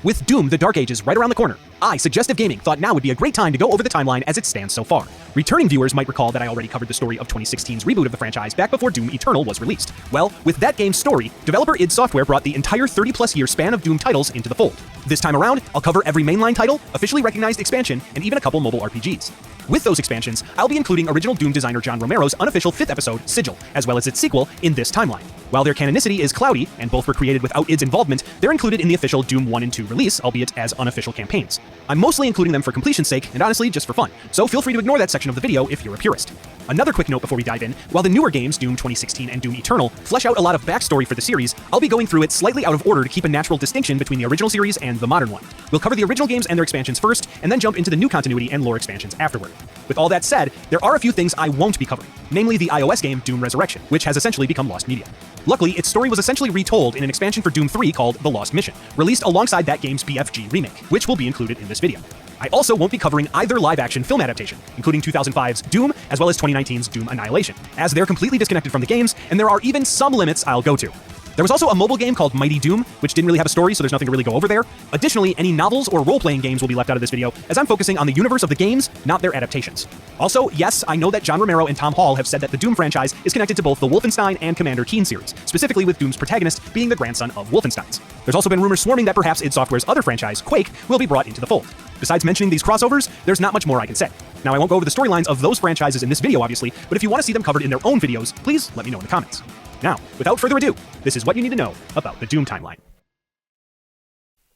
With Doom: The Dark Ages right around the corner, I, Suggestive Gaming, thought now would be a great time to go over the timeline as it stands so far. Returning viewers might recall that I already covered the story of 2016's reboot of the franchise back before Doom Eternal was released. Well, with that game's story, developer id Software brought the entire 30-plus year span of Doom titles into the fold. This time around, I'll cover every mainline title, officially recognized expansion, and even a couple mobile RPGs. With those expansions, I'll be including original Doom designer John Romero's unofficial 5th episode, Sigil, as well as its sequel, in this timeline. While their canonicity is cloudy, and both were created without id's involvement, they're included in the official Doom 1 and 2 release, albeit as unofficial campaigns. I'm mostly including them for completion's sake, and honestly, just for fun, so feel free to ignore that section of the video if you're a purist. Another quick note before we dive in, while the newer games, Doom 2016 and Doom Eternal, flesh out a lot of backstory for the series, I'll be going through it slightly out of order to keep a natural distinction between the original series and the modern one. We'll cover the original games and their expansions first, and then jump into the new continuity and lore expansions afterward. With all that said, there are a few things I won't be covering, namely the iOS game Doom Resurrection, which has essentially become lost media. Luckily, its story was essentially retold in an expansion for Doom 3 called The Lost Mission, released alongside that game's BFG remake, which will be included in this video. I also won't be covering either live-action film adaptation, including 2005's Doom, as well as 2019's Doom Annihilation, as they're completely disconnected from the games, and there are even some limits I'll go to. There was also a mobile game called Mighty Doom, which didn't really have a story, so there's nothing to really go over there. Additionally, any novels or role-playing games will be left out of this video, as I'm focusing on the universe of the games, not their adaptations. Also, yes, I know that John Romero and Tom Hall have said that the Doom franchise is connected to both the Wolfenstein and Commander Keen series, specifically with Doom's protagonist being the grandson of Wolfenstein's. There's also been rumors swarming that perhaps id Software's other franchise, Quake, will be brought into the fold. Besides mentioning these crossovers, there's not much more I can say. Now, I won't go over the storylines of those franchises in this video, obviously, but if you want to see them covered in their own videos, please let me know in the comments. Now, without further ado, this is what you need to know about the Doom timeline.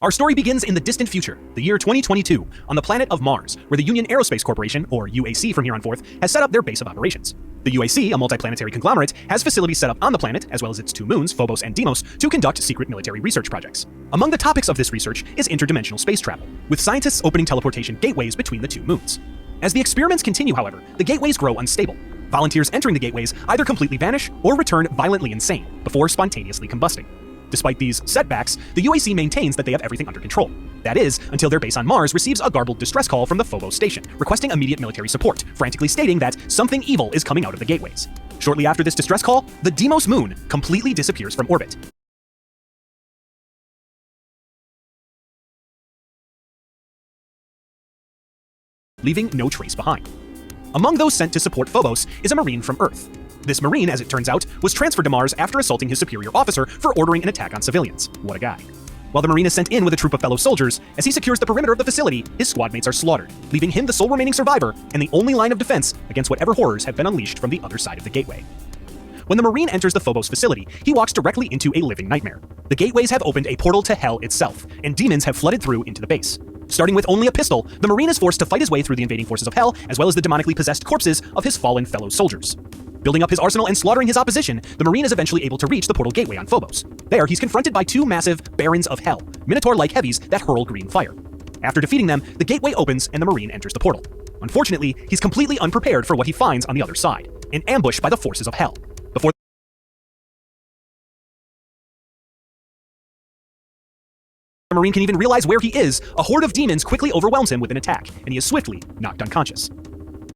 Our story begins in the distant future, the year 2022, on the planet of Mars, where the Union Aerospace Corporation, or UAC from here on forth, has set up their base of operations. The UAC, a multiplanetary conglomerate, has facilities set up on the planet, as well as its 2 moons, Phobos and Deimos, to conduct secret military research projects. Among the topics of this research is interdimensional space travel, with scientists opening teleportation gateways between the 2 moons. As the experiments continue, however, the gateways grow unstable. Volunteers entering the gateways either completely vanish or return violently insane before spontaneously combusting. Despite these setbacks, the UAC maintains that they have everything under control. That is, until their base on Mars receives a garbled distress call from the Phobos station, requesting immediate military support, frantically stating that something evil is coming out of the gateways. Shortly after this distress call, the Deimos moon completely disappears from orbit, leaving no trace behind. Among those sent to support Phobos is a Marine from Earth. This Marine, as it turns out, was transferred to Mars after assaulting his superior officer for ordering an attack on civilians. What a guy. While the Marine is sent in with a troop of fellow soldiers, as he secures the perimeter of the facility, his squad mates are slaughtered, leaving him the sole remaining survivor and the only line of defense against whatever horrors have been unleashed from the other side of the gateway. When the Marine enters the Phobos facility, he walks directly into a living nightmare. The gateways have opened a portal to Hell itself, and demons have flooded through into the base. Starting with only a pistol, the Marine is forced to fight his way through the invading forces of Hell, as well as the demonically possessed corpses of his fallen fellow soldiers. Building up his arsenal and slaughtering his opposition, the Marine is eventually able to reach the portal gateway on Phobos. There, he's confronted by 2 massive Barons of Hell, Minotaur-like heavies that hurl green fire. After defeating them, the gateway opens and the Marine enters the portal. Unfortunately, he's completely unprepared for what he finds on the other side, an ambush by the forces of Hell. Before the Marine can even realize where he is, a horde of demons quickly overwhelms him with an attack, and he is swiftly knocked unconscious.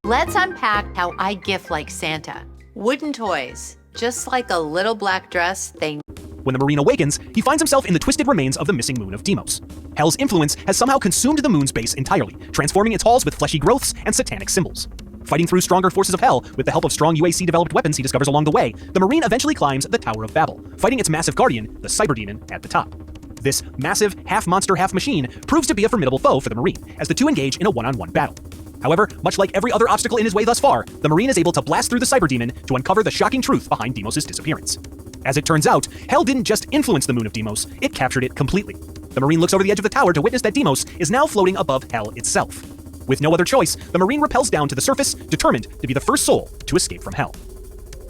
Let's unpack how I gift like Santa. Wooden toys, just like a little black dress they... When the Marine awakens, he finds himself in the twisted remains of the missing moon of Deimos. Hell's influence has somehow consumed the moon's base entirely, transforming its halls with fleshy growths and satanic symbols. Fighting through stronger forces of Hell, with the help of strong UAC-developed weapons he discovers along the way, the Marine eventually climbs the Tower of Babel, fighting its massive guardian, the Cyber Demon, at the top. This massive, half-monster, half-machine proves to be a formidable foe for the Marine, as the two engage in a one-on-one battle. However, much like every other obstacle in his way thus far, the Marine is able to blast through the Cyber Demon to uncover the shocking truth behind Deimos' disappearance. As it turns out, Hell didn't just influence the moon of Deimos, it captured it completely. The Marine looks over the edge of the tower to witness that Deimos is now floating above Hell itself. With no other choice, the Marine rappels down to the surface, determined to be the first soul to escape from Hell.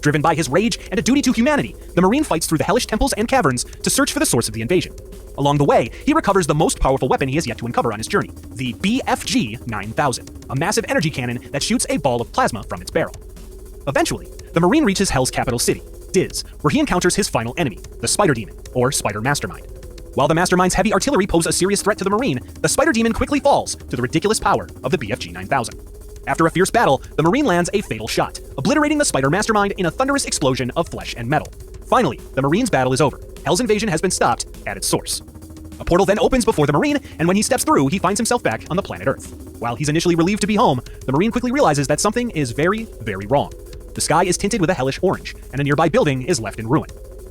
Driven by his rage and a duty to humanity, the Marine fights through the hellish temples and caverns to search for the source of the invasion. Along the way, he recovers the most powerful weapon he has yet to uncover on his journey, the BFG 9000, a massive energy cannon that shoots a ball of plasma from its barrel. Eventually, the Marine reaches Hell's capital city, Diz, where he encounters his final enemy, the Spider Demon, or Spider Mastermind. While the Mastermind's heavy artillery pose a serious threat to the Marine, the Spider Demon quickly falls to the ridiculous power of the BFG 9000. After a fierce battle, the Marine lands a fatal shot, obliterating the Spider Mastermind in a thunderous explosion of flesh and metal. Finally, the Marine's battle is over. Hell's invasion has been stopped at its source. A portal then opens before the Marine, and when he steps through, he finds himself back on the planet Earth. While he's initially relieved to be home, the Marine quickly realizes that something is very, very wrong. The sky is tinted with a hellish orange, and a nearby building is left in ruin.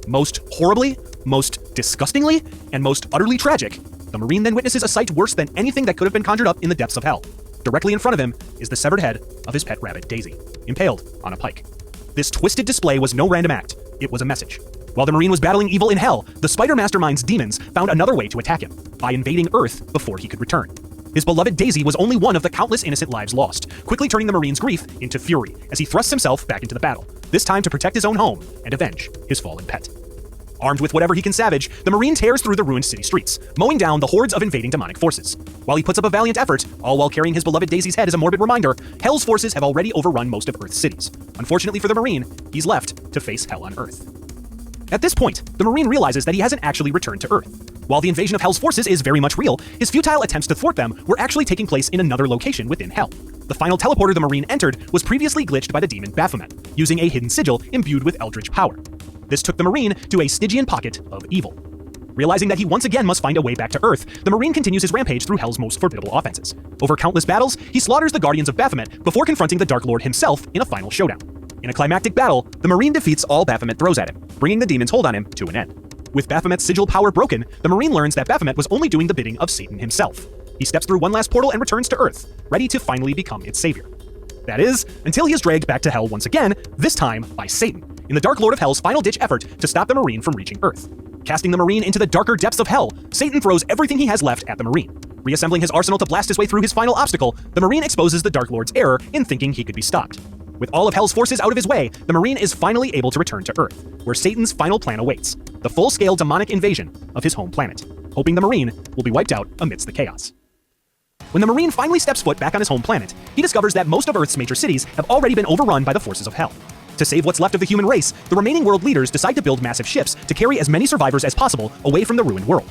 Most horribly, most disgustingly, and most utterly tragic, the Marine then witnesses a sight worse than anything that could have been conjured up in the depths of hell. Directly in front of him is the severed head of his pet rabbit, Daisy, impaled on a pike. This twisted display was no random act, it was a message. While the Marine was battling evil in hell, the Spider Mastermind's demons found another way to attack him, by invading Earth before he could return. His beloved Daisy was only one of the countless innocent lives lost, quickly turning the Marine's grief into fury as he thrusts himself back into the battle, this time to protect his own home and avenge his fallen pet. Armed with whatever he can savage, the Marine tears through the ruined city streets, mowing down the hordes of invading demonic forces. While he puts up a valiant effort, all while carrying his beloved Daisy's head as a morbid reminder, Hell's forces have already overrun most of Earth's cities. Unfortunately for the Marine, he's left to face hell on Earth. At this point, the Marine realizes that he hasn't actually returned to Earth. While the invasion of Hell's forces is very much real, his futile attempts to thwart them were actually taking place in another location within Hell. The final teleporter the Marine entered was previously glitched by the demon Baphomet, using a hidden sigil imbued with eldritch power. This took the Marine to a Stygian pocket of evil. Realizing that he once again must find a way back to Earth, the Marine continues his rampage through Hell's most formidable offenses. Over countless battles, he slaughters the Guardians of Baphomet before confronting the Dark Lord himself in a final showdown. In a climactic battle, the Marine defeats all Baphomet throws at him, bringing the demon's hold on him to an end. With Baphomet's sigil power broken, the Marine learns that Baphomet was only doing the bidding of Satan himself. He steps through one last portal and returns to Earth, ready to finally become its savior. That is, until he is dragged back to Hell once again, this time by Satan, in the Dark Lord of Hell's final ditch effort to stop the Marine from reaching Earth. Casting the Marine into the darker depths of Hell, Satan throws everything he has left at the Marine. Reassembling his arsenal to blast his way through his final obstacle, the Marine exposes the Dark Lord's error in thinking he could be stopped. With all of Hell's forces out of his way, the Marine is finally able to return to Earth, where Satan's final plan awaits, the full-scale demonic invasion of his home planet, hoping the Marine will be wiped out amidst the chaos. When the Marine finally steps foot back on his home planet, he discovers that most of Earth's major cities have already been overrun by the forces of Hell. To save what's left of the human race, the remaining world leaders decide to build massive ships to carry as many survivors as possible away from the ruined world.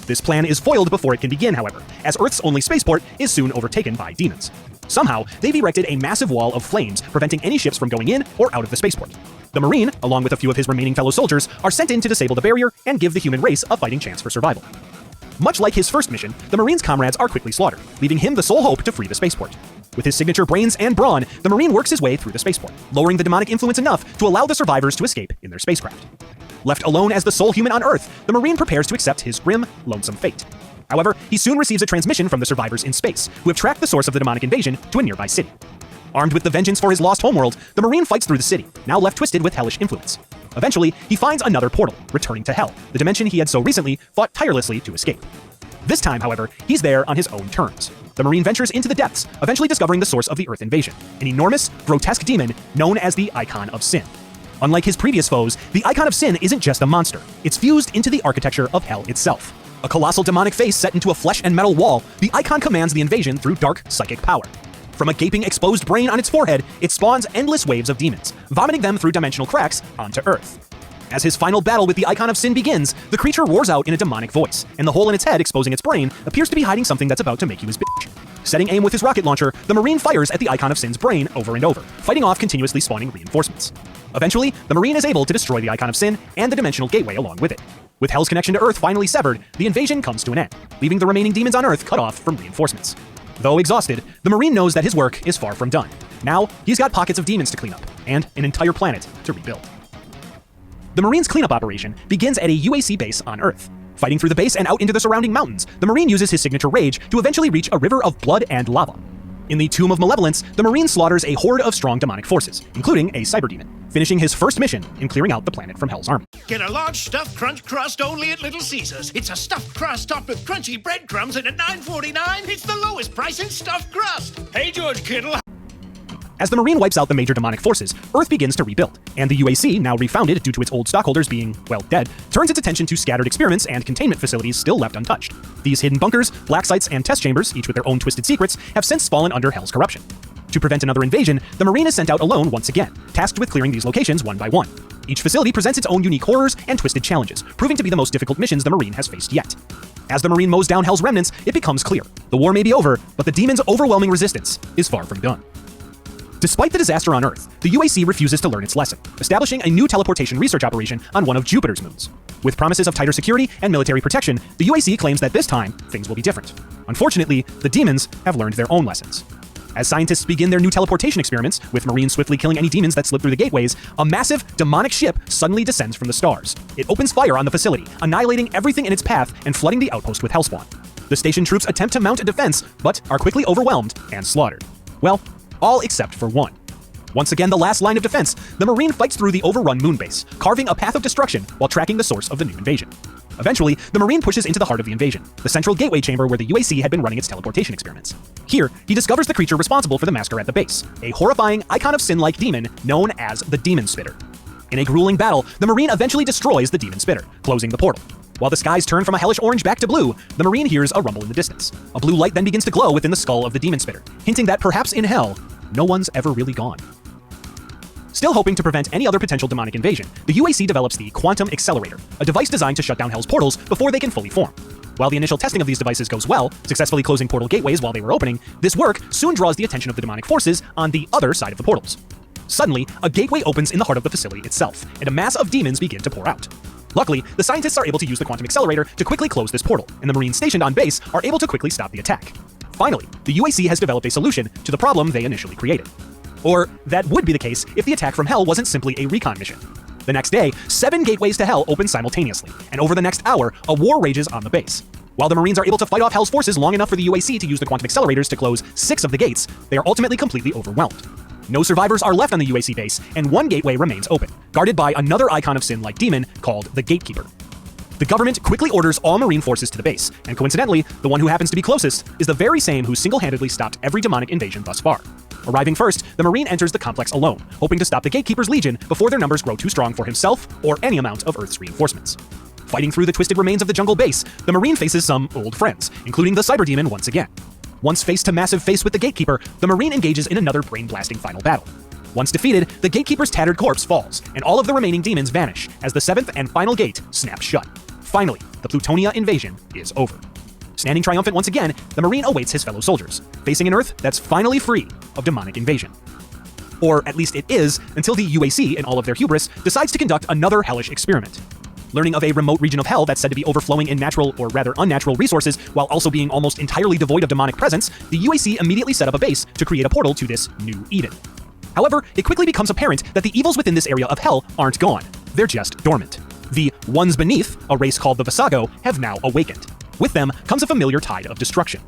This plan is foiled before it can begin, however, as Earth's only spaceport is soon overtaken by demons. Somehow, they've erected a massive wall of flames preventing any ships from going in or out of the spaceport. The Marine, along with a few of his remaining fellow soldiers, are sent in to disable the barrier and give the human race a fighting chance for survival. Much like his first mission, the Marine's comrades are quickly slaughtered, leaving him the sole hope to free the spaceport. With his signature brains and brawn, the Marine works his way through the spaceport, lowering the demonic influence enough to allow the survivors to escape in their spacecraft. Left alone as the sole human on Earth, the Marine prepares to accept his grim, lonesome fate. However, he soon receives a transmission from the survivors in space, who have tracked the source of the demonic invasion to a nearby city. Armed with the vengeance for his lost homeworld, the Marine fights through the city, now left twisted with hellish influence. Eventually, he finds another portal, returning to Hell, the dimension he had so recently fought tirelessly to escape. This time, however, he's there on his own terms. The Marine ventures into the depths, eventually discovering the source of the Earth invasion, an enormous, grotesque demon known as the Icon of Sin. Unlike his previous foes, the Icon of Sin isn't just a monster, it's fused into the architecture of Hell itself. A colossal demonic face set into a flesh and metal wall, the Icon commands the invasion through dark psychic power. From a gaping exposed brain on its forehead, it spawns endless waves of demons, vomiting them through dimensional cracks onto Earth. As his final battle with the Icon of Sin begins, the creature roars out in a demonic voice, and the hole in its head exposing its brain appears to be hiding something that's about to make you his bitch. Setting aim with his rocket launcher, the Marine fires at the Icon of Sin's brain over and over, fighting off continuously spawning reinforcements. Eventually, the Marine is able to destroy the Icon of Sin and the dimensional gateway along with it. With Hell's connection to Earth finally severed, the invasion comes to an end, leaving the remaining demons on Earth cut off from reinforcements. Though exhausted, the Marine knows that his work is far from done. Now, he's got pockets of demons to clean up, and an entire planet to rebuild. The Marine's cleanup operation begins at a UAC base on Earth. Fighting through the base and out into the surrounding mountains, the Marine uses his signature rage to eventually reach a river of blood and lava. In the Tomb of Malevolence, the Marine slaughters a horde of strong demonic forces, including a cyber demon, finishing his first mission in clearing out the planet from Hell's army. Get a large stuffed crunch crust only at Little Caesars. It's a stuffed crust topped with crunchy breadcrumbs, and at $9.49, it's the lowest price in stuffed crust. Hey, George Kittle. As the Marine wipes out the major demonic forces, Earth begins to rebuild, and the UAC, now refounded due to its old stockholders being, well, dead, turns its attention to scattered experiments and containment facilities still left untouched. These hidden bunkers, black sites, and test chambers, each with their own twisted secrets, have since fallen under Hell's corruption. To prevent another invasion, the Marine is sent out alone once again, tasked with clearing these locations one by one. Each facility presents its own unique horrors and twisted challenges, proving to be the most difficult missions the Marine has faced yet. As the Marine mows down Hell's remnants, it becomes clear. The war may be over, but the demon's overwhelming resistance is far from done. Despite the disaster on Earth, the UAC refuses to learn its lesson, establishing a new teleportation research operation on one of Jupiter's moons. With promises of tighter security and military protection, the UAC claims that this time, things will be different. Unfortunately, the demons have learned their own lessons. As scientists begin their new teleportation experiments, with Marines swiftly killing any demons that slip through the gateways, a massive, demonic ship suddenly descends from the stars. It opens fire on the facility, annihilating everything in its path and flooding the outpost with hellspawn. The station troops attempt to mount a defense, but are quickly overwhelmed and slaughtered. Well, all except for one. Once again the last line of defense, the Marine fights through the overrun moon base, carving a path of destruction while tracking the source of the new invasion. Eventually, the Marine pushes into the heart of the invasion, the central gateway chamber where the UAC had been running its teleportation experiments. Here, he discovers the creature responsible for the massacre at the base, a horrifying, icon of sin-like demon known as the Demon Spitter. In a grueling battle, the Marine eventually destroys the Demon Spitter, closing the portal. While the skies turn from a hellish orange back to blue, the Marine hears a rumble in the distance. A blue light then begins to glow within the skull of the Demon Spitter, hinting that perhaps in hell, no one's ever really gone. Still hoping to prevent any other potential demonic invasion, the UAC develops the Quantum Accelerator, a device designed to shut down Hell's portals before they can fully form. While the initial testing of these devices goes well, successfully closing portal gateways while they were opening, this work soon draws the attention of the demonic forces on the other side of the portals. Suddenly, a gateway opens in the heart of the facility itself, and a mass of demons begin to pour out. Luckily, the scientists are able to use the Quantum Accelerator to quickly close this portal, and the Marines stationed on base are able to quickly stop the attack. Finally, the UAC has developed a solution to the problem they initially created. Or that would be the case if the attack from Hell wasn't simply a recon mission. The next day, 7 gateways to Hell open simultaneously, and over the next hour, a war rages on the base. While the Marines are able to fight off Hell's forces long enough for the UAC to use the quantum accelerators to close 6 of the gates, they are ultimately completely overwhelmed. No survivors are left on the UAC base, and one gateway remains open, guarded by another icon of sin like demon called the Gatekeeper. The government quickly orders all Marine forces to the base, and coincidentally, the one who happens to be closest is the very same who single-handedly stopped every demonic invasion thus far. Arriving first, the Marine enters the complex alone, hoping to stop the Gatekeeper's legion before their numbers grow too strong for himself or any amount of Earth's reinforcements. Fighting through the twisted remains of the jungle base, the Marine faces some old friends, including the Cyber Demon once again. Once face to massive face with the Gatekeeper, the Marine engages in another brain-blasting final battle. Once defeated, the Gatekeeper's tattered corpse falls, and all of the remaining demons vanish as the 7th and final gate snaps shut. Finally, the Plutonia invasion is over. Standing triumphant once again, the Marine awaits his fellow soldiers, facing an Earth that's finally free of demonic invasion. Or at least it is, until the UAC, in all of their hubris, decides to conduct another hellish experiment. Learning of a remote region of Hell that's said to be overflowing in natural, or rather unnatural, resources, while also being almost entirely devoid of demonic presence, the UAC immediately set up a base to create a portal to this new Eden. However, it quickly becomes apparent that the evils within this area of Hell aren't gone. They're just dormant. The ones beneath, a race called the Visago, have now awakened. With them comes a familiar tide of destruction.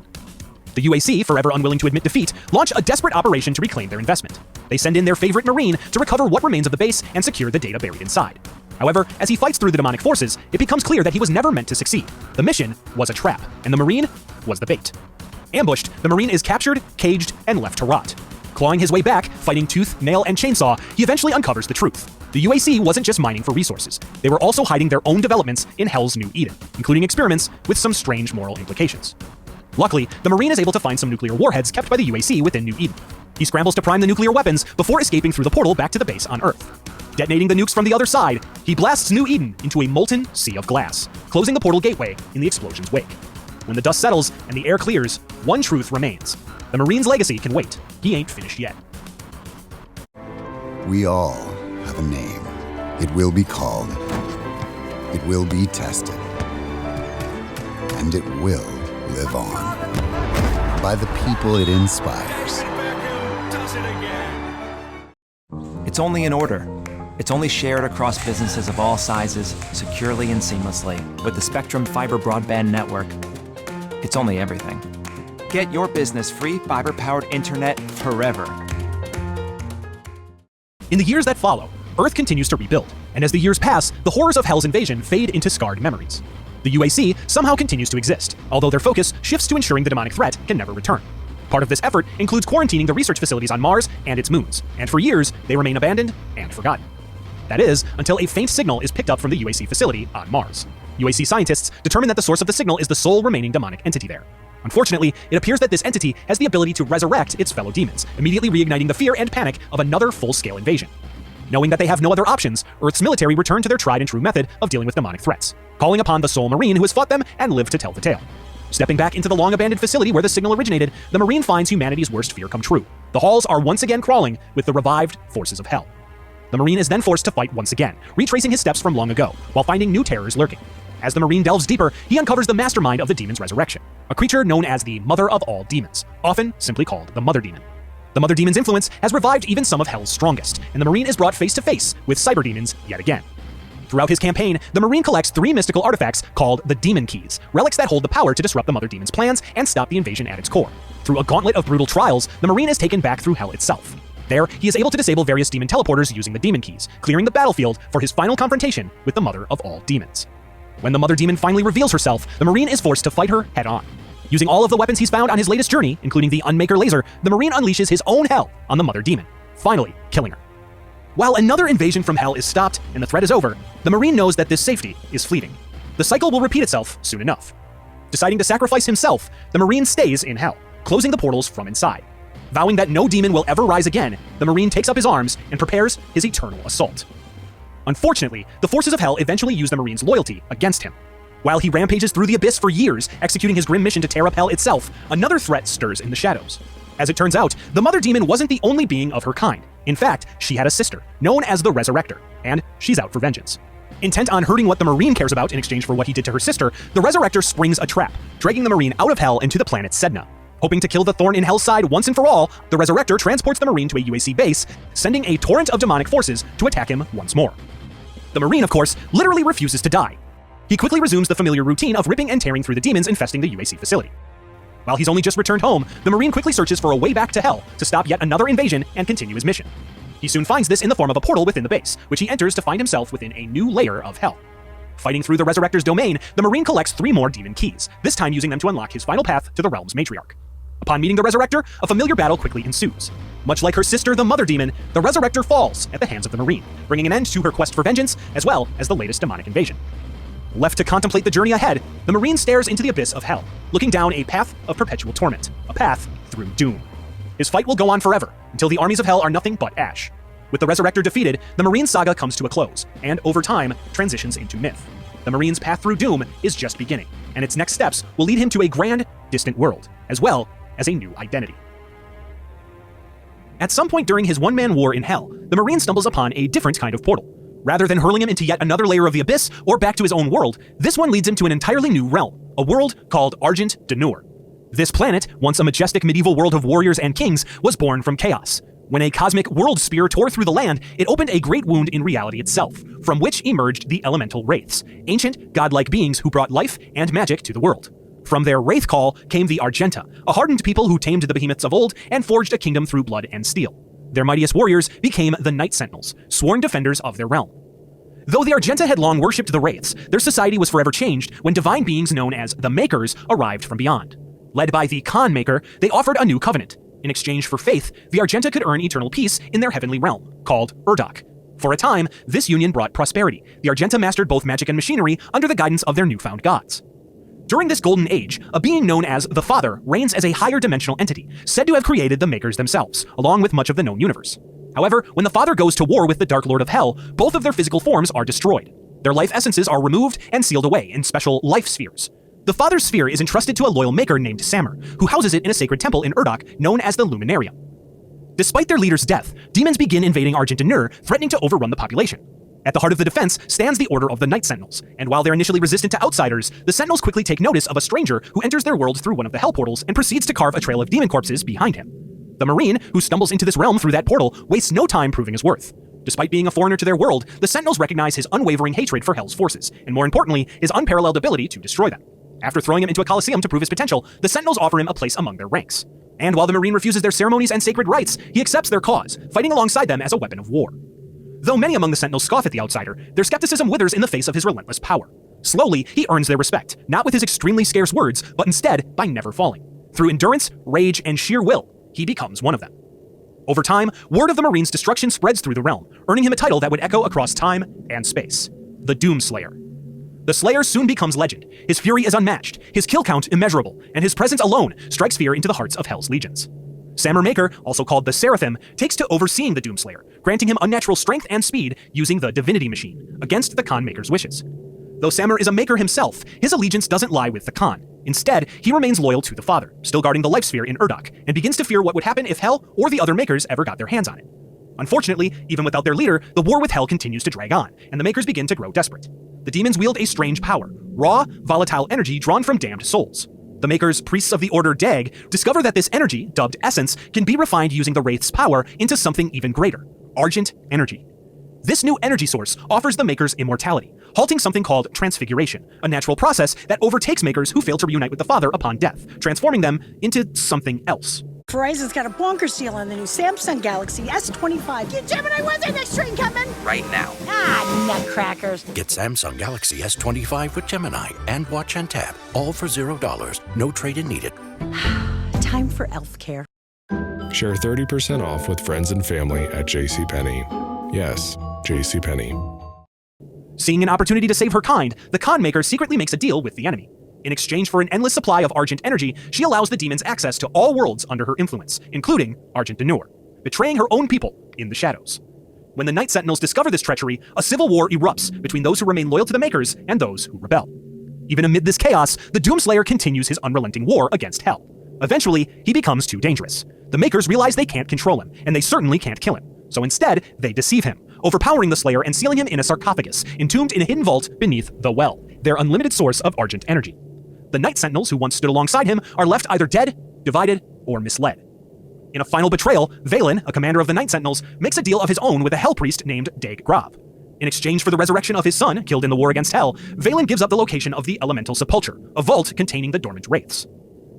The UAC, forever unwilling to admit defeat, launch a desperate operation to reclaim their investment. They send in their favorite Marine to recover what remains of the base and secure the data buried inside. However, as he fights through the demonic forces, it becomes clear that he was never meant to succeed. The mission was a trap, and the Marine was the bait. Ambushed, the Marine is captured, caged, and left to rot. Clawing his way back, fighting tooth, nail, and chainsaw, he eventually uncovers the truth. The UAC wasn't just mining for resources. They were also hiding their own developments in Hell's new Eden, including experiments with some strange moral implications. Luckily, the Marine is able to find some nuclear warheads kept by the UAC within New Eden. He scrambles to prime the nuclear weapons before escaping through the portal back to the base on Earth. Detonating the nukes from the other side, he blasts New Eden into a molten sea of glass, closing the portal gateway in the explosion's wake. When the dust settles and the air clears, one truth remains. The Marine's legacy can wait. He ain't finished yet. We all have a name. It will be called. It will be tested. And it will live on. By the people it inspires. It's only in order. It's only shared across businesses of all sizes, securely and seamlessly. With the Spectrum Fiber Broadband Network, it's only everything. Get your business free fiber-powered internet forever. In the years that follow, Earth continues to rebuild, and as the years pass, the horrors of Hell's invasion fade into scarred memories. The UAC somehow continues to exist, although their focus shifts to ensuring the demonic threat can never return. Part of this effort includes quarantining the research facilities on Mars and its moons, and for years, they remain abandoned and forgotten. That is, until a faint signal is picked up from the UAC facility on Mars. UAC scientists determine that the source of the signal is the sole remaining demonic entity there. Unfortunately, it appears that this entity has the ability to resurrect its fellow demons, immediately reigniting the fear and panic of another full-scale invasion. Knowing that they have no other options, Earth's military return to their tried-and-true method of dealing with demonic threats, calling upon the sole Marine who has fought them and lived to tell the tale. Stepping back into the long-abandoned facility where the signal originated, the Marine finds humanity's worst fear come true. The halls are once again crawling with the revived forces of hell. The Marine is then forced to fight once again, retracing his steps from long ago, while finding new terrors lurking. As the Marine delves deeper, he uncovers the mastermind of the demon's resurrection, a creature known as the Mother of all Demons, often simply called the Mother Demon. The Mother Demon's influence has revived even some of Hell's strongest, and the Marine is brought face to face with cyber demons yet again. Throughout his campaign, the Marine collects 3 mystical artifacts called the Demon Keys, relics that hold the power to disrupt the Mother Demon's plans and stop the invasion at its core. Through a gauntlet of brutal trials, the Marine is taken back through Hell itself. There, he is able to disable various demon teleporters using the Demon Keys, clearing the battlefield for his final confrontation with the Mother of all Demons. When the Mother Demon finally reveals herself, the Marine is forced to fight her head-on. Using all of the weapons he's found on his latest journey, including the Unmaker laser, the Marine unleashes his own hell on the Mother Demon, finally killing her. While another invasion from Hell is stopped and the threat is over, the Marine knows that this safety is fleeting. The cycle will repeat itself soon enough. Deciding to sacrifice himself, the Marine stays in Hell, closing the portals from inside. Vowing that no demon will ever rise again, the Marine takes up his arms and prepares his eternal assault. Unfortunately, the forces of Hell eventually use the Marine's loyalty against him. While he rampages through the abyss for years, executing his grim mission to tear up Hell itself, another threat stirs in the shadows. As it turns out, the Mother Demon wasn't the only being of her kind. In fact, she had a sister, known as the Resurrector, and she's out for vengeance. Intent on hurting what the Marine cares about in exchange for what he did to her sister, the Resurrector springs a trap, dragging the Marine out of Hell into the planet Sedna. Hoping to kill the thorn in Hell's side once and for all, the Resurrector transports the Marine to a UAC base, sending a torrent of demonic forces to attack him once more. The Marine, of course, literally refuses to die. He quickly resumes the familiar routine of ripping and tearing through the demons infesting the UAC facility. While he's only just returned home, the Marine quickly searches for a way back to Hell to stop yet another invasion and continue his mission. He soon finds this in the form of a portal within the base, which he enters to find himself within a new layer of Hell. Fighting through the Resurrector's domain, the Marine collects 3 more Demon Keys, this time using them to unlock his final path to the realm's matriarch. Upon meeting the Resurrector, a familiar battle quickly ensues. Much like her sister, the Mother Demon, the Resurrector falls at the hands of the Marine, bringing an end to her quest for vengeance, as well as the latest demonic invasion. Left to contemplate the journey ahead, the Marine stares into the abyss of Hell, looking down a path of perpetual torment, a path through doom. His fight will go on forever, until the armies of Hell are nothing but ash. With the Resurrector defeated, the Marine saga comes to a close, and over time, transitions into myth. The Marine's path through doom is just beginning, and its next steps will lead him to a grand, distant world, as well as a new identity. At some point during his one-man war in Hell, the Marine stumbles upon a different kind of portal. Rather than hurling him into yet another layer of the abyss or back to his own world, this one leads him to an entirely new realm, a world called Argent Denur. This planet, once a majestic medieval world of warriors and kings, was born from chaos. When a cosmic world spear tore through the land, it opened a great wound in reality itself, from which emerged the elemental wraiths, ancient, godlike beings who brought life and magic to the world. From their wraith call came the Argenta, a hardened people who tamed the behemoths of old and forged a kingdom through blood and steel. Their mightiest warriors became the Night Sentinels, sworn defenders of their realm. Though the Argenta had long worshipped the wraiths, their society was forever changed when divine beings known as the Makers arrived from beyond. Led by the Khan Maker, they offered a new covenant. In exchange for faith, the Argenta could earn eternal peace in their heavenly realm, called Urdok. For a time, this union brought prosperity. The Argenta mastered both magic and machinery under the guidance of their newfound gods. During this golden age, a being known as the Father reigns as a higher dimensional entity, said to have created the Makers themselves, along with much of the known universe. However, when the Father goes to war with the Dark Lord of Hell, both of their physical forms are destroyed. Their life essences are removed and sealed away in special life spheres. The Father's sphere is entrusted to a loyal Maker named Samur, who houses it in a sacred temple in Urdok known as the Luminarium. Despite their leader's death, demons begin invading Argent Denur, threatening to overrun the population. At the heart of the defense stands the Order of the Night Sentinels, and while they're initially resistant to outsiders, the Sentinels quickly take notice of a stranger who enters their world through one of the Hell portals and proceeds to carve a trail of demon corpses behind him. The Marine, who stumbles into this realm through that portal, wastes no time proving his worth. Despite being a foreigner to their world, the Sentinels recognize his unwavering hatred for Hell's forces, and more importantly, his unparalleled ability to destroy them. After throwing him into a coliseum to prove his potential, the Sentinels offer him a place among their ranks. And while the Marine refuses their ceremonies and sacred rites, he accepts their cause, fighting alongside them as a weapon of war. Though many among the Sentinels scoff at the outsider, their skepticism withers in the face of his relentless power. Slowly, he earns their respect, not with his extremely scarce words, but instead by never falling. Through endurance, rage, and sheer will, he becomes one of them. Over time, word of the Marine's destruction spreads through the realm, earning him a title that would echo across time and space: the Doomslayer. The Slayer soon becomes legend. His fury is unmatched, his kill count immeasurable, and his presence alone strikes fear into the hearts of Hell's legions. Samur Maker, also called the Seraphim, takes to overseeing the Doomslayer, granting him unnatural strength and speed using the Divinity Machine, against the Khan Maker's wishes. Though Samur is a maker himself, his allegiance doesn't lie with the Khan. Instead, he remains loyal to the father, still guarding the life sphere in Urdok, and begins to fear what would happen if Hell or the other makers ever got their hands on it. Unfortunately, even without their leader, the war with Hell continues to drag on, and the makers begin to grow desperate. The demons wield a strange power, raw, volatile energy drawn from damned souls. The makers, priests of the Order Dag, discover that this energy, dubbed Essence, can be refined using the Wraith's power into something even greater, Argent Energy. This new energy source offers the makers immortality, halting something called transfiguration, a natural process that overtakes makers who fail to reunite with the father upon death, transforming them into something else. Verizon's got a bonkers deal on the new Samsung Galaxy S25. Get Gemini, when's our next train coming? Right now. Ah, nutcrackers. Get Samsung Galaxy S25 with Gemini and Watch and Tap, all for $0. No trade-in needed. Time for elf care. Share 30% off with friends and family at JCPenney. Yes, JCPenney. Seeing an opportunity to save her kind, the Khan maker secretly makes a deal with the enemy. In exchange for an endless supply of Argent Energy, she allows the demons access to all worlds under her influence, including Argent Danur, betraying her own people in the shadows. When the Night Sentinels discover this treachery, a civil war erupts between those who remain loyal to the makers and those who rebel. Even amid this chaos, the Doomslayer continues his unrelenting war against Hell. Eventually, he becomes too dangerous. The makers realize they can't control him, and they certainly can't kill him. So instead, they deceive him, overpowering the Slayer and sealing him in a sarcophagus, entombed in a hidden vault beneath the Well, their unlimited source of Argent Energy. The Night Sentinels who once stood alongside him are left either dead, divided, or misled. In a final betrayal, Valen, a commander of the Night Sentinels, makes a deal of his own with a Hell priest named Dag Grav. In exchange for the resurrection of his son, killed in the war against Hell, Valen gives up the location of the Elemental Sepulchre, a vault containing the dormant Wraiths.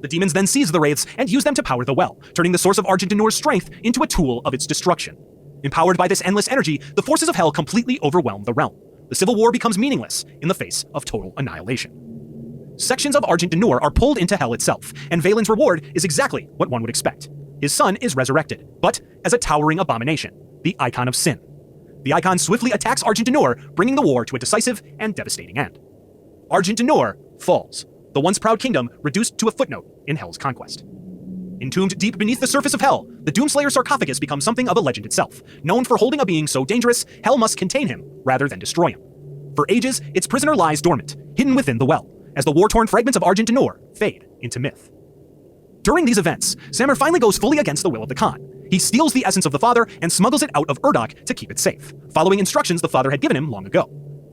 The demons then seize the Wraiths and use them to power the Well, turning the source of Argent Danur's strength into a tool of its destruction. Empowered by this endless energy, the forces of Hell completely overwhelm the realm. The civil war becomes meaningless in the face of total annihilation. Sections of Argent Danur are pulled into Hell itself, and Valen's reward is exactly what one would expect. His son is resurrected, but as a towering abomination, the Icon of Sin. The Icon swiftly attacks Argent Danur, bringing the war to a decisive and devastating end. Argent Danur falls, the once proud kingdom reduced to a footnote in Hell's conquest. Entombed deep beneath the surface of Hell, the Doomslayer sarcophagus becomes something of a legend itself, known for holding a being so dangerous, Hell must contain him rather than destroy him. For ages, its prisoner lies dormant, hidden within the Well, as the war-torn fragments of Argent Danur fade into myth. During these events, Samur finally goes fully against the will of the Khan. He steals the essence of the father and smuggles it out of Urdok to keep it safe, following instructions the father had given him long ago.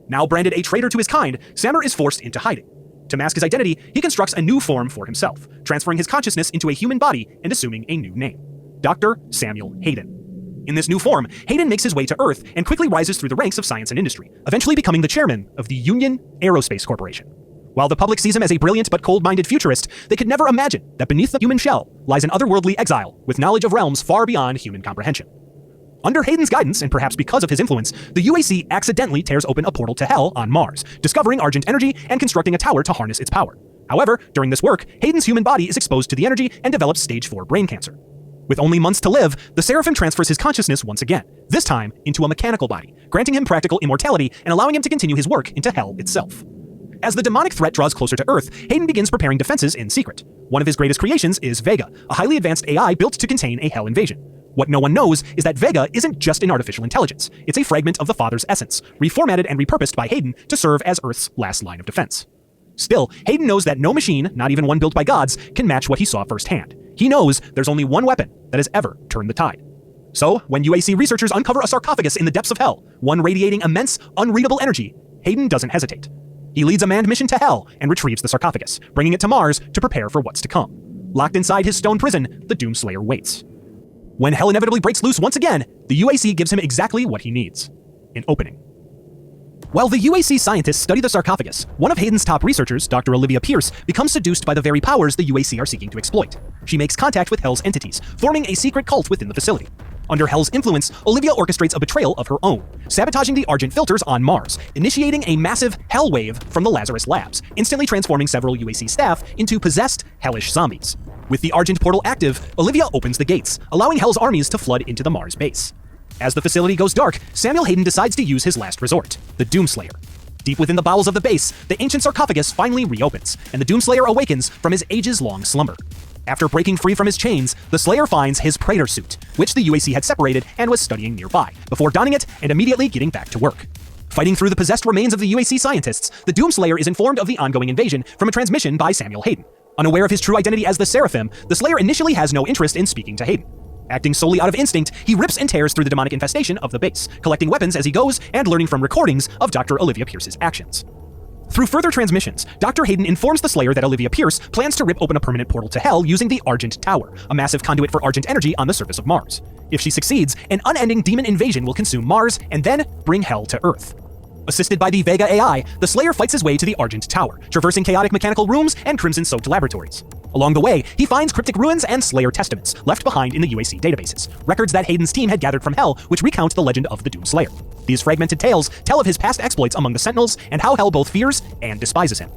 Now branded a traitor to his kind, Samur is forced into hiding. To mask his identity, he constructs a new form for himself, transferring his consciousness into a human body and assuming a new name, Dr. Samuel Hayden. In this new form, Hayden makes his way to Earth and quickly rises through the ranks of science and industry, eventually becoming the chairman of the Union Aerospace Corporation. While the public sees him as a brilliant but cold-minded futurist, they could never imagine that beneath the human shell lies an otherworldly exile with knowledge of realms far beyond human comprehension. Under Hayden's guidance, and perhaps because of his influence, the UAC accidentally tears open a portal to Hell on Mars, discovering Argent Energy and constructing a tower to harness its power. However, during this work, Hayden's human body is exposed to the energy and develops stage 4 brain cancer. With only months to live, the Seraphim transfers his consciousness once again, this time into a mechanical body, granting him practical immortality and allowing him to continue his work into Hell itself. As the demonic threat draws closer to Earth, Hayden begins preparing defenses in secret. One of his greatest creations is Vega, a highly advanced AI built to contain a Hell invasion. What no one knows is that Vega isn't just an artificial intelligence, it's a fragment of the Father's essence, reformatted and repurposed by Hayden to serve as Earth's last line of defense. Still, Hayden knows that no machine, not even one built by gods, can match what he saw firsthand. He knows there's only one weapon that has ever turned the tide. So, when UAC researchers uncover a sarcophagus in the depths of Hell, one radiating immense, unreadable energy, Hayden doesn't hesitate. He leads a manned mission to Hell and retrieves the sarcophagus, bringing it to Mars to prepare for what's to come. Locked inside his stone prison, the Doomslayer waits. When Hell inevitably breaks loose once again, the UAC gives him exactly what he needs: an opening. While the UAC scientists study the sarcophagus, one of Hayden's top researchers, Dr. Olivia Pierce, becomes seduced by the very powers the UAC are seeking to exploit. She makes contact with Hell's entities, forming a secret cult within the facility. Under Hell's influence, Olivia orchestrates a betrayal of her own, sabotaging the Argent filters on Mars, initiating a massive Hell wave from the Lazarus labs, instantly transforming several UAC staff into possessed, hellish zombies. With the Argent portal active, Olivia opens the gates, allowing Hell's armies to flood into the Mars base. As the facility goes dark, Samuel Hayden decides to use his last resort, the Doomslayer. Deep within the bowels of the base, the ancient sarcophagus finally reopens, and the Doomslayer awakens from his ages-long slumber. After breaking free from his chains, the Slayer finds his Praetor suit, which the UAC had separated and was studying nearby, before donning it and immediately getting back to work. Fighting through the possessed remains of the UAC scientists, the Doomslayer is informed of the ongoing invasion from a transmission by Samuel Hayden. Unaware of his true identity as the Seraphim, the Slayer initially has no interest in speaking to Hayden. Acting solely out of instinct, he rips and tears through the demonic infestation of the base, collecting weapons as he goes and learning from recordings of Dr. Olivia Pierce's actions. Through further transmissions, Dr. Hayden informs the Slayer that Olivia Pierce plans to rip open a permanent portal to Hell using the Argent Tower, a massive conduit for Argent energy on the surface of Mars. If she succeeds, an unending demon invasion will consume Mars and then bring Hell to Earth. Assisted by the Vega AI, the Slayer fights his way to the Argent Tower, traversing chaotic mechanical rooms and crimson-soaked laboratories. Along the way, he finds cryptic ruins and Slayer testaments left behind in the UAC databases, records that Hayden's team had gathered from Hell which recount the legend of the Doomslayer. These fragmented tales tell of his past exploits among the Sentinels and how Hell both fears and despises him.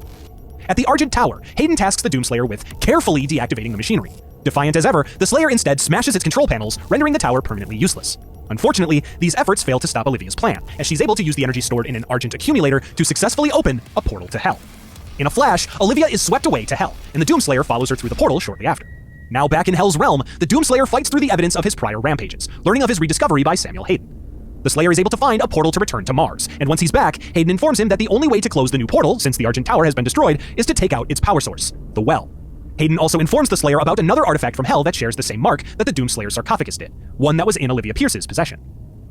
At the Argent Tower, Hayden tasks the Doomslayer with carefully deactivating the machinery. Defiant as ever, the Slayer instead smashes its control panels, rendering the tower permanently useless. Unfortunately, these efforts fail to stop Olivia's plan, as she's able to use the energy stored in an Argent accumulator to successfully open a portal to Hell. In a flash, Olivia is swept away to Hell, and the Doomslayer follows her through the portal shortly after. Now back in Hell's realm, the Doomslayer fights through the evidence of his prior rampages, learning of his rediscovery by Samuel Hayden. The Slayer is able to find a portal to return to Mars, and once he's back, Hayden informs him that the only way to close the new portal, since the Argent Tower has been destroyed, is to take out its power source, the well. Hayden also informs the Slayer about another artifact from Hell that shares the same mark that the Doomslayer's sarcophagus did, one that was in Olivia Pierce's possession.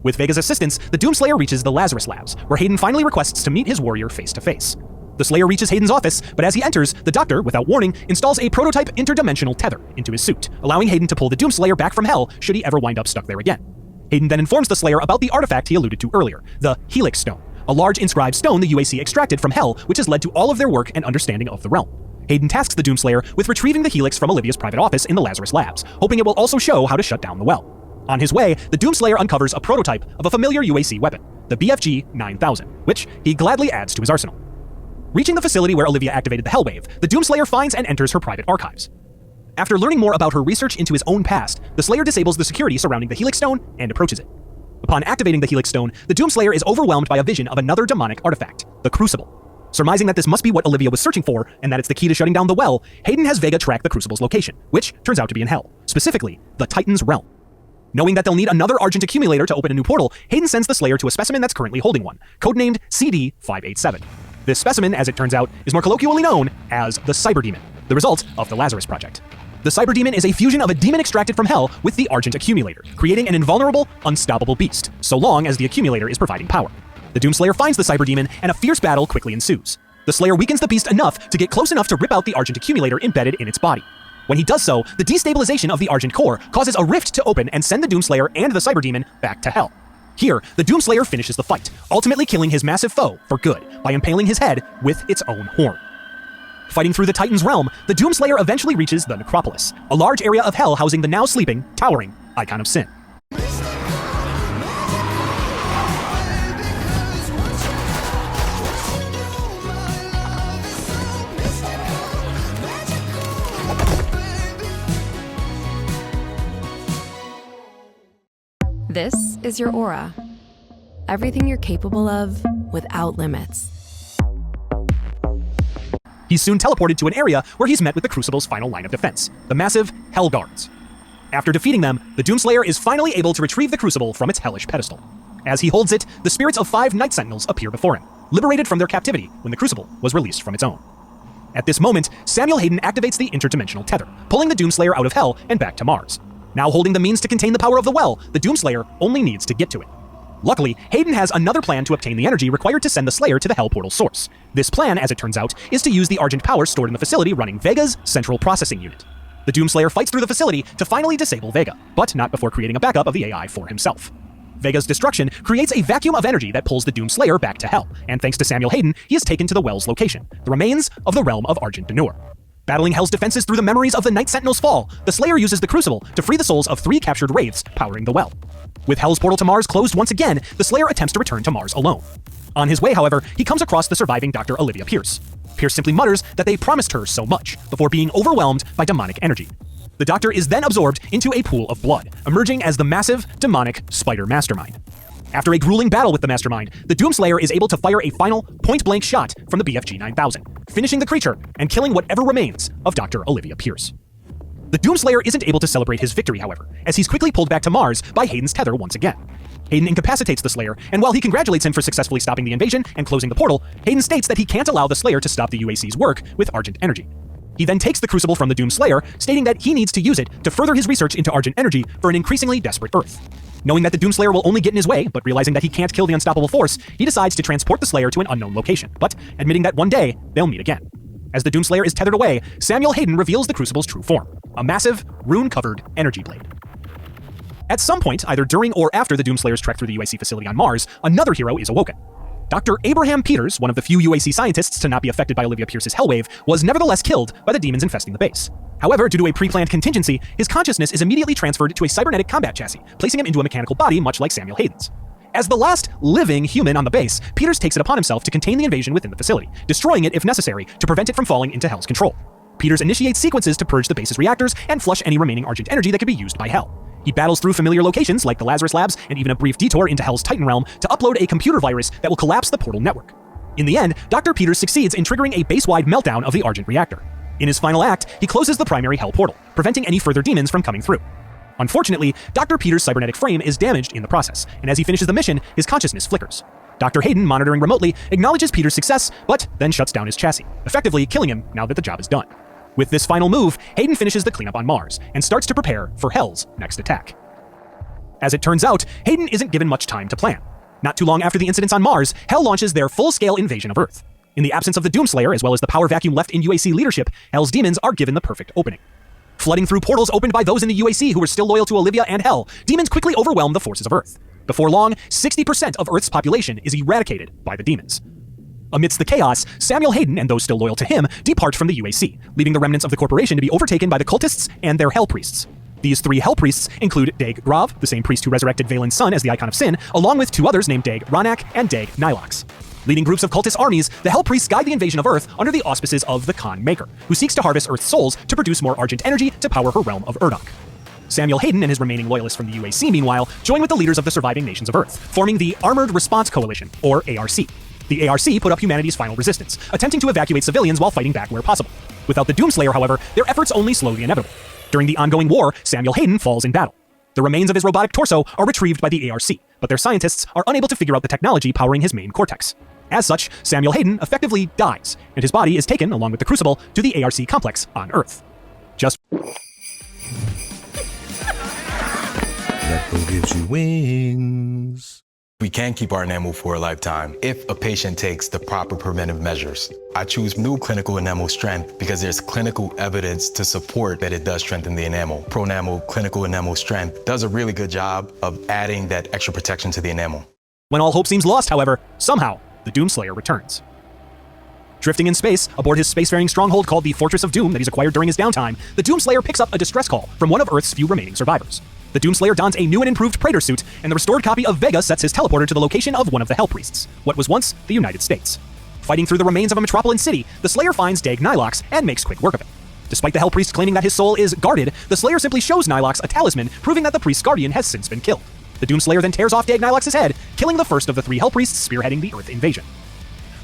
With Vega's assistance, the Doomslayer reaches the Lazarus Labs, where Hayden finally requests to meet his warrior face to face. The Slayer reaches Hayden's office, but as he enters, the Doctor, without warning, installs a prototype interdimensional tether into his suit, allowing Hayden to pull the Doomslayer back from Hell should he ever wind up stuck there again. Hayden then informs the Slayer about the artifact he alluded to earlier, the Helix Stone, a large inscribed stone the UAC extracted from Hell, which has led to all of their work and understanding of the realm. Hayden tasks the Doomslayer with retrieving the Helix from Olivia's private office in the Lazarus Labs, hoping it will also show how to shut down the well. On his way, the Doomslayer uncovers a prototype of a familiar UAC weapon, the BFG 9000, which he gladly adds to his arsenal. Reaching the facility where Olivia activated the Hellwave, the Doomslayer finds and enters her private archives. After learning more about her research into his own past, the Slayer disables the security surrounding the Helix Stone and approaches it. Upon activating the Helix Stone, the Doomslayer is overwhelmed by a vision of another demonic artifact, the Crucible. Surmising that this must be what Olivia was searching for, and that it's the key to shutting down the well, Hayden has Vega track the Crucible's location, which turns out to be in Hell, specifically the Titan's realm. Knowing that they'll need another Argent accumulator to open a new portal, Hayden sends the Slayer to a specimen that's currently holding one, codenamed CD-587. This specimen, as it turns out, is more colloquially known as the Cyber Demon, the result of the Lazarus Project. The Cyber Demon is a fusion of a demon extracted from Hell with the Argent accumulator, creating an invulnerable, unstoppable beast, so long as the accumulator is providing power. The Doomslayer finds the Cyber Demon, and a fierce battle quickly ensues. The Slayer weakens the beast enough to get close enough to rip out the Argent accumulator embedded in its body. When he does so, the destabilization of the Argent core causes a rift to open and send the Doomslayer and the Cyber Demon back to Hell. Here, the Doomslayer finishes the fight, ultimately killing his massive foe for good by impaling his head with its own horn. Fighting through the Titan's realm, the Doomslayer eventually reaches the Necropolis, a large area of Hell housing the now sleeping, towering Icon of Sin. This is your aura. Everything you're capable of without limits. He's soon teleported to an area where he's met with the Crucible's final line of defense, the massive Hell Guards. After defeating them, the Doomslayer is finally able to retrieve the Crucible from its hellish pedestal. As he holds it, the spirits of 5 Night Sentinels appear before him, liberated from their captivity when the Crucible was released from its own. At this moment, Samuel Hayden activates the interdimensional tether, pulling the Doomslayer out of Hell and back to Mars. Now holding the means to contain the power of the well, the Doomslayer only needs to get to it. Luckily, Hayden has another plan to obtain the energy required to send the Slayer to the Hell portal source. This plan, as it turns out, is to use the Argent power stored in the facility running Vega's central processing unit. The Doomslayer fights through the facility to finally disable Vega, but not before creating a backup of the AI for himself. Vega's destruction creates a vacuum of energy that pulls the Doomslayer back to Hell, and thanks to Samuel Hayden, he is taken to the well's location, the remains of the realm of Argent Denur. Battling Hell's defenses through the memories of the Night Sentinel's fall, the Slayer uses the Crucible to free the souls of 3 captured wraiths powering the well. With Hell's portal to Mars closed once again, the Slayer attempts to return to Mars alone. On his way, however, he comes across the surviving Dr. Olivia Pierce. Pierce simply mutters that they promised her so much, before being overwhelmed by demonic energy. The Doctor is then absorbed into a pool of blood, emerging as the massive, demonic Spider Mastermind. After a grueling battle with the Mastermind, the Doomslayer is able to fire a final, point-blank shot from the BFG 9000, finishing the creature and killing whatever remains of Dr. Olivia Pierce. The Doomslayer isn't able to celebrate his victory, however, as he's quickly pulled back to Mars by Hayden's tether once again. Hayden incapacitates the Slayer, and while he congratulates him for successfully stopping the invasion and closing the portal, Hayden states that he can't allow the Slayer to stop the UAC's work with Argent energy. He then takes the Crucible from the Doom Slayer, stating that he needs to use it to further his research into Argent energy for an increasingly desperate Earth. Knowing that the Doom Slayer will only get in his way, but realizing that he can't kill the unstoppable force, he decides to transport the Slayer to an unknown location, but admitting that one day, they'll meet again. As the Doom Slayer is tethered away, Samuel Hayden reveals the Crucible's true form, a massive, rune-covered energy blade. At some point, either during or after the Doom Slayer's trek through the UAC facility on Mars, another hero is awoken. Dr. Abraham Peters, one of the few UAC scientists to not be affected by Olivia Pierce's Hellwave, was nevertheless killed by the demons infesting the base. However, due to a pre-planned contingency, his consciousness is immediately transferred to a cybernetic combat chassis, placing him into a mechanical body much like Samuel Hayden's. As the last living human on the base, Peters takes it upon himself to contain the invasion within the facility, destroying it if necessary to prevent it from falling into Hell's control. Peters initiates sequences to purge the base's reactors and flush any remaining Argent energy that could be used by Hell. He battles through familiar locations like the Lazarus Labs and even a brief detour into Hell's Titan realm to upload a computer virus that will collapse the portal network. In the end, Dr. Peters succeeds in triggering a base-wide meltdown of the Argent reactor. In his final act, he closes the primary Hell portal, preventing any further demons from coming through. Unfortunately, Dr. Peters' cybernetic frame is damaged in the process, and as he finishes the mission, his consciousness flickers. Dr. Hayden, monitoring remotely, acknowledges Peters' success, but then shuts down his chassis, effectively killing him now that the job is done. With this final move, Hayden finishes the cleanup on Mars, and starts to prepare for Hell's next attack. As it turns out, Hayden isn't given much time to plan. Not too long after the incidents on Mars, Hell launches their full-scale invasion of Earth. In the absence of the Doom Slayer, as well as the power vacuum left in UAC leadership, Hell's demons are given the perfect opening. Flooding through portals opened by those in the UAC who were still loyal to Olivia and Hell, demons quickly overwhelm the forces of Earth. Before long, 60% of Earth's population is eradicated by the demons. Amidst the chaos, Samuel Hayden and those still loyal to him depart from the UAC, leaving the remnants of the corporation to be overtaken by the cultists and their Hell Priests. These three Hell Priests include Dag Grav, the same priest who resurrected Valen's son as the Icon of Sin, along with two others named Dag Ronak and Dag Nylox. Leading groups of cultist armies, the Hell Priests guide the invasion of Earth under the auspices of the Khan Maker, who seeks to harvest Earth's souls to produce more Argent energy to power her realm of Urdok. Samuel Hayden and his remaining loyalists from the UAC, meanwhile, join with the leaders of the surviving nations of Earth, forming the Armored Response Coalition, or ARC. The ARC put up humanity's final resistance, attempting to evacuate civilians while fighting back where possible. Without the Doomslayer, however, their efforts only slow the inevitable. During the ongoing war, Samuel Hayden falls in battle. The remains of his robotic torso are retrieved by the ARC, but their scientists are unable to figure out the technology powering his main cortex. As such, Samuel Hayden effectively dies, and his body is taken, along with the Crucible, to the ARC complex on Earth. Just Red Bull gives you wings. We can keep our enamel for a lifetime if a patient takes the proper preventive measures. I choose new clinical enamel strength because there's clinical evidence to support that it does strengthen the enamel. Pronamel clinical enamel strength does a really good job of adding that extra protection to the enamel. when all hope seems lost, however, somehow the Doomslayer returns. Drifting in space, aboard his spacefaring stronghold called the Fortress of Doom that he's acquired during his downtime, the Doomslayer picks up a distress call from one of Earth's few remaining survivors. The Doomslayer dons a new and improved Praetor suit, and the restored copy of Vega sets his teleporter to the location of one of the Hell Priests, what was once the United States. Fighting through the remains of a metropolitan city, the Slayer finds Dag Nylox and makes quick work of it. Despite the Hell Priest claiming that his soul is guarded, the Slayer simply shows Nylox a talisman, proving that the priest's guardian has since been killed. The Doomslayer then tears off Dag Nylox's head, killing the first of the 3 Hell Priests spearheading the Earth invasion.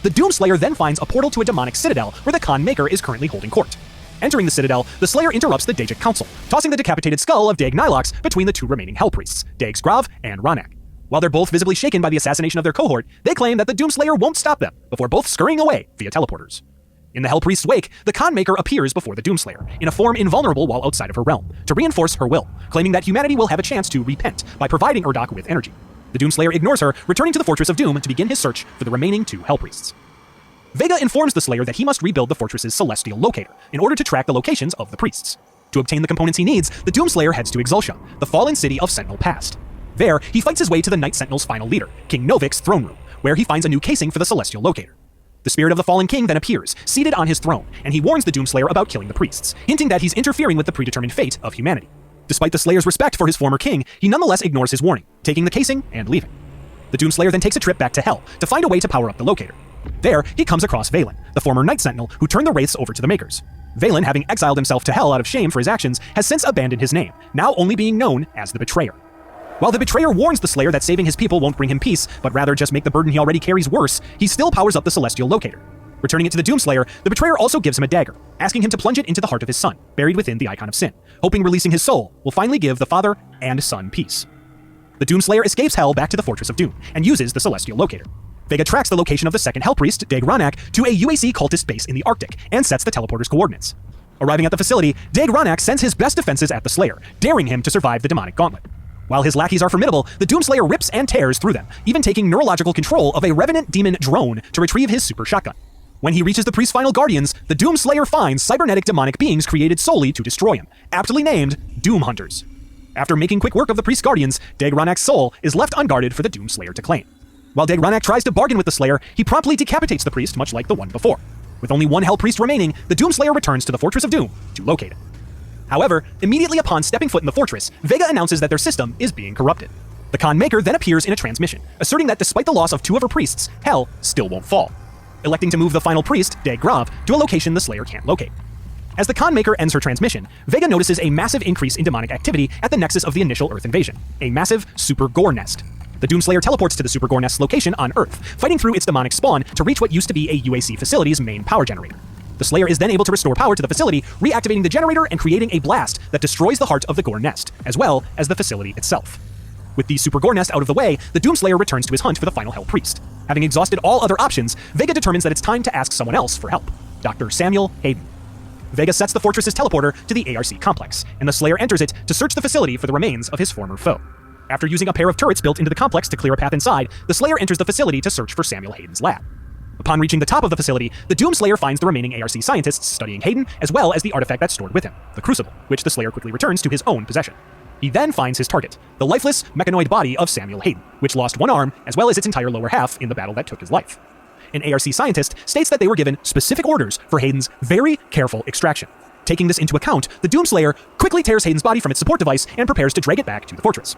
The Doomslayer then finds a portal to a demonic citadel where the Khan Maker is currently holding court. Entering the citadel, the Slayer interrupts the Dajic Council, tossing the decapitated skull of Dag Nylox between the 2 remaining Hell Priests, Dags Grav and Ronak. While they're both visibly shaken by the assassination of their cohort, they claim that the Doomslayer won't stop them, before both scurrying away via teleporters. In the Hell Priest's wake, the Khan Maker appears before the Doomslayer, in a form invulnerable while outside of her realm, to reinforce her will, claiming that humanity will have a chance to repent by providing Urdok with energy. The Doomslayer ignores her, returning to the Fortress of Doom to begin his search for the remaining 2 Hell Priests. Vega informs the Slayer that he must rebuild the fortress's celestial locator in order to track the locations of the priests. To obtain the components he needs, the Doomslayer heads to Exultia, the fallen city of Sentinel Past. There, he fights his way to the Night Sentinel's final leader, King Novik's throne room, where he finds a new casing for the celestial locator. The spirit of the fallen king then appears, seated on his throne, and he warns the Doomslayer about killing the priests, hinting that he's interfering with the predetermined fate of humanity. Despite the Slayer's respect for his former king, he nonetheless ignores his warning, taking the casing and leaving. The Doomslayer then takes a trip back to Hell to find a way to power up the locator. There, he comes across Valen, the former Night Sentinel who turned the Wraiths over to the Makers. Valen, having exiled himself to Hell out of shame for his actions, has since abandoned his name, now only being known as the Betrayer. While the Betrayer warns the Slayer that saving his people won't bring him peace, but rather just make the burden he already carries worse, he still powers up the Celestial Locator. Returning it to the Doomslayer, the Betrayer also gives him a dagger, asking him to plunge it into the heart of his son, buried within the Icon of Sin, hoping releasing his soul will finally give the father and son peace. The Doomslayer escapes Hell back to the Fortress of Doom and uses the Celestial Locator. Vega tracks the location of the second Hell Priest, Dag Ronak, to a UAC cultist base in the Arctic and sets the teleporter's coordinates. Arriving at the facility, Dag Ronak sends his best defenses at the Slayer, daring him to survive the demonic gauntlet. While his lackeys are formidable, the Doomslayer rips and tears through them, even taking neurological control of a revenant demon drone to retrieve his super shotgun. When he reaches the priest's final guardians, the Doomslayer finds cybernetic demonic beings created solely to destroy him, aptly named Doom Hunters. After making quick work of the priest's guardians, Dag Ronak's soul is left unguarded for the Doomslayer to claim. While Dag Ronak tries to bargain with the Slayer, he promptly decapitates the priest, much like the one before. With only one Hell Priest remaining, the Doomslayer returns to the Fortress of Doom to locate it. However, immediately upon stepping foot in the fortress, Vega announces that their system is being corrupted. The Khan Maker then appears in a transmission, asserting that despite the loss of 2 of her priests, Hell still won't fall, electing to move the final priest, Dag Grav, to a location the Slayer can't locate. As the Khan Maker ends her transmission, Vega notices a massive increase in demonic activity at the nexus of the initial Earth invasion, a massive Super Gore Nest. The Doomslayer teleports to the Super Gore Nest's location on Earth, fighting through its demonic spawn to reach what used to be a UAC facility's main power generator. The Slayer is then able to restore power to the facility, reactivating the generator and creating a blast that destroys the heart of the Gore Nest, as well as the facility itself. With the Super Gore Nest out of the way, the Doomslayer returns to his hunt for the final Hell Priest. Having exhausted all other options, Vega determines that it's time to ask someone else for help, Dr. Samuel Hayden. Vega sets the fortress's teleporter to the ARC complex, and the Slayer enters it to search the facility for the remains of his former foe. After using a pair of turrets built into the complex to clear a path inside, the Slayer enters the facility to search for Samuel Hayden's lab. Upon reaching the top of the facility, the Doomslayer finds the remaining ARC scientists studying Hayden, as well as the artifact that's stored with him, the Crucible, which the Slayer quickly returns to his own possession. He then finds his target, the lifeless, mechanoid body of Samuel Hayden, which lost one arm, as well as its entire lower half in the battle that took his life. An ARC scientist states that they were given specific orders for Hayden's very careful extraction. Taking this into account, the Doomslayer quickly tears Hayden's body from its support device and prepares to drag it back to the fortress.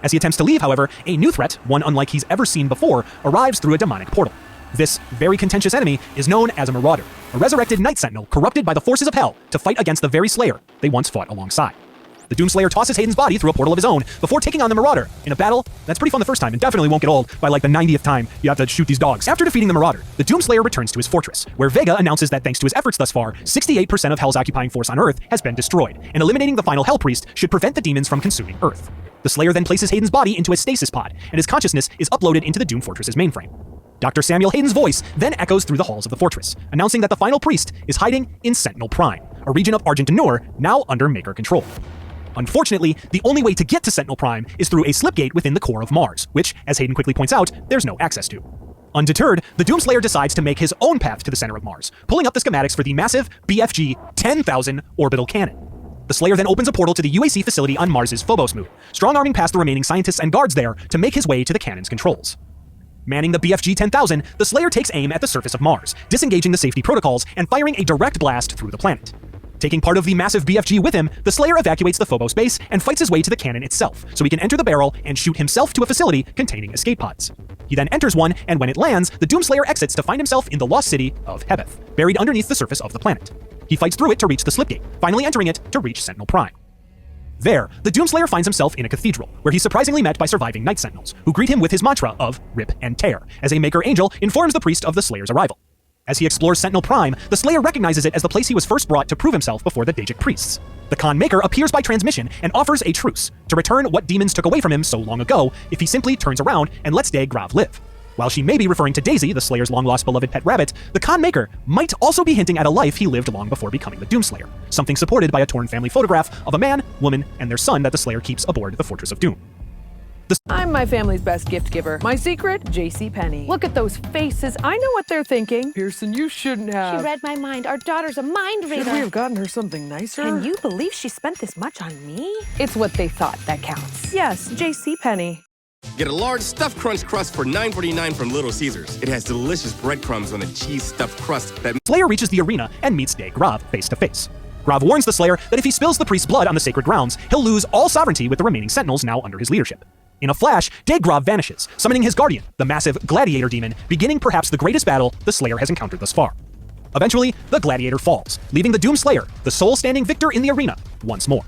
As he attempts to leave, however, a new threat, one unlike he's ever seen before, arrives through a demonic portal. This very contentious enemy is known as a Marauder, a resurrected Night Sentinel corrupted by the forces of Hell to fight against the very Slayer they once fought alongside. The Doomslayer tosses Hayden's body through a portal of his own before taking on the Marauder in a battle that's pretty fun the first time and definitely won't get old by like the 90th time you have to shoot these dogs. After defeating the Marauder, the Doomslayer returns to his fortress, where Vega announces that thanks to his efforts thus far, 68% of Hell's occupying force on Earth has been destroyed, and eliminating the final Hell Priest should prevent the demons from consuming Earth. The Slayer then places Hayden's body into a stasis pod, and his consciousness is uploaded into the Doom Fortress's mainframe. Dr. Samuel Hayden's voice then echoes through the halls of the fortress, announcing that the final priest is hiding in Sentinel Prime, a region of Argent Denur now under Maker control. Unfortunately, the only way to get to Sentinel Prime is through a slipgate within the core of Mars, which, as Hayden quickly points out, there's no access to. Undeterred, the Doomslayer decides to make his own path to the center of Mars, pulling up the schematics for the massive BFG 10,000 orbital cannon. The Slayer then opens a portal to the UAC facility on Mars's Phobos moon, strong-arming past the remaining scientists and guards there to make his way to the cannon's controls. Manning the BFG 10,000, the Slayer takes aim at the surface of Mars, disengaging the safety protocols and firing a direct blast through the planet. Taking part of the massive BFG with him, the Slayer evacuates the Phobos base and fights his way to the cannon itself, so he can enter the barrel and shoot himself to a facility containing escape pods. He then enters one, and when it lands, the Doomslayer exits to find himself in the lost city of Hebeth, buried underneath the surface of the planet. He fights through it to reach the slipgate, finally entering it to reach Sentinel Prime. There, the Doomslayer finds himself in a cathedral, where he's surprisingly met by surviving Night Sentinels, who greet him with his mantra of rip and tear, as a Maker Angel informs the priest of the Slayer's arrival. As he explores Sentinel Prime, the Slayer recognizes it as the place he was first brought to prove himself before the Dajic priests. The Khan Maker appears by transmission and offers a truce to return what demons took away from him so long ago if he simply turns around and lets Dag Grav live. While she may be referring to Daisy, the Slayer's long-lost beloved pet rabbit, the Khan Maker might also be hinting at a life he lived long before becoming the Doomslayer, something supported by a torn family photograph of a man, woman, and their son that the Slayer keeps aboard the Fortress of Doom. I'm my family's best gift giver. My secret? JCPenney. Look at those faces. I know what they're thinking. Pearson, you shouldn't have. She read my mind. Our daughter's a mind reader. Should we have gotten her something nicer? Can you believe she spent this much on me? It's what they thought that counts. Yes, JCPenney. Get a large stuffed crunch crust for $9.49 from Little Caesars. It has delicious breadcrumbs on the cheese stuffed crust that... Slayer reaches the arena and meets Dag Grav face to face. Grav warns the Slayer that if he spills the priest's blood on the sacred grounds, he'll lose all sovereignty with the remaining Sentinels now under his leadership. In a flash, Dag Grav vanishes, summoning his guardian, the massive Gladiator demon, beginning perhaps the greatest battle the Slayer has encountered thus far. Eventually, the Gladiator falls, leaving the Doomslayer, the sole standing victor in the arena, once more.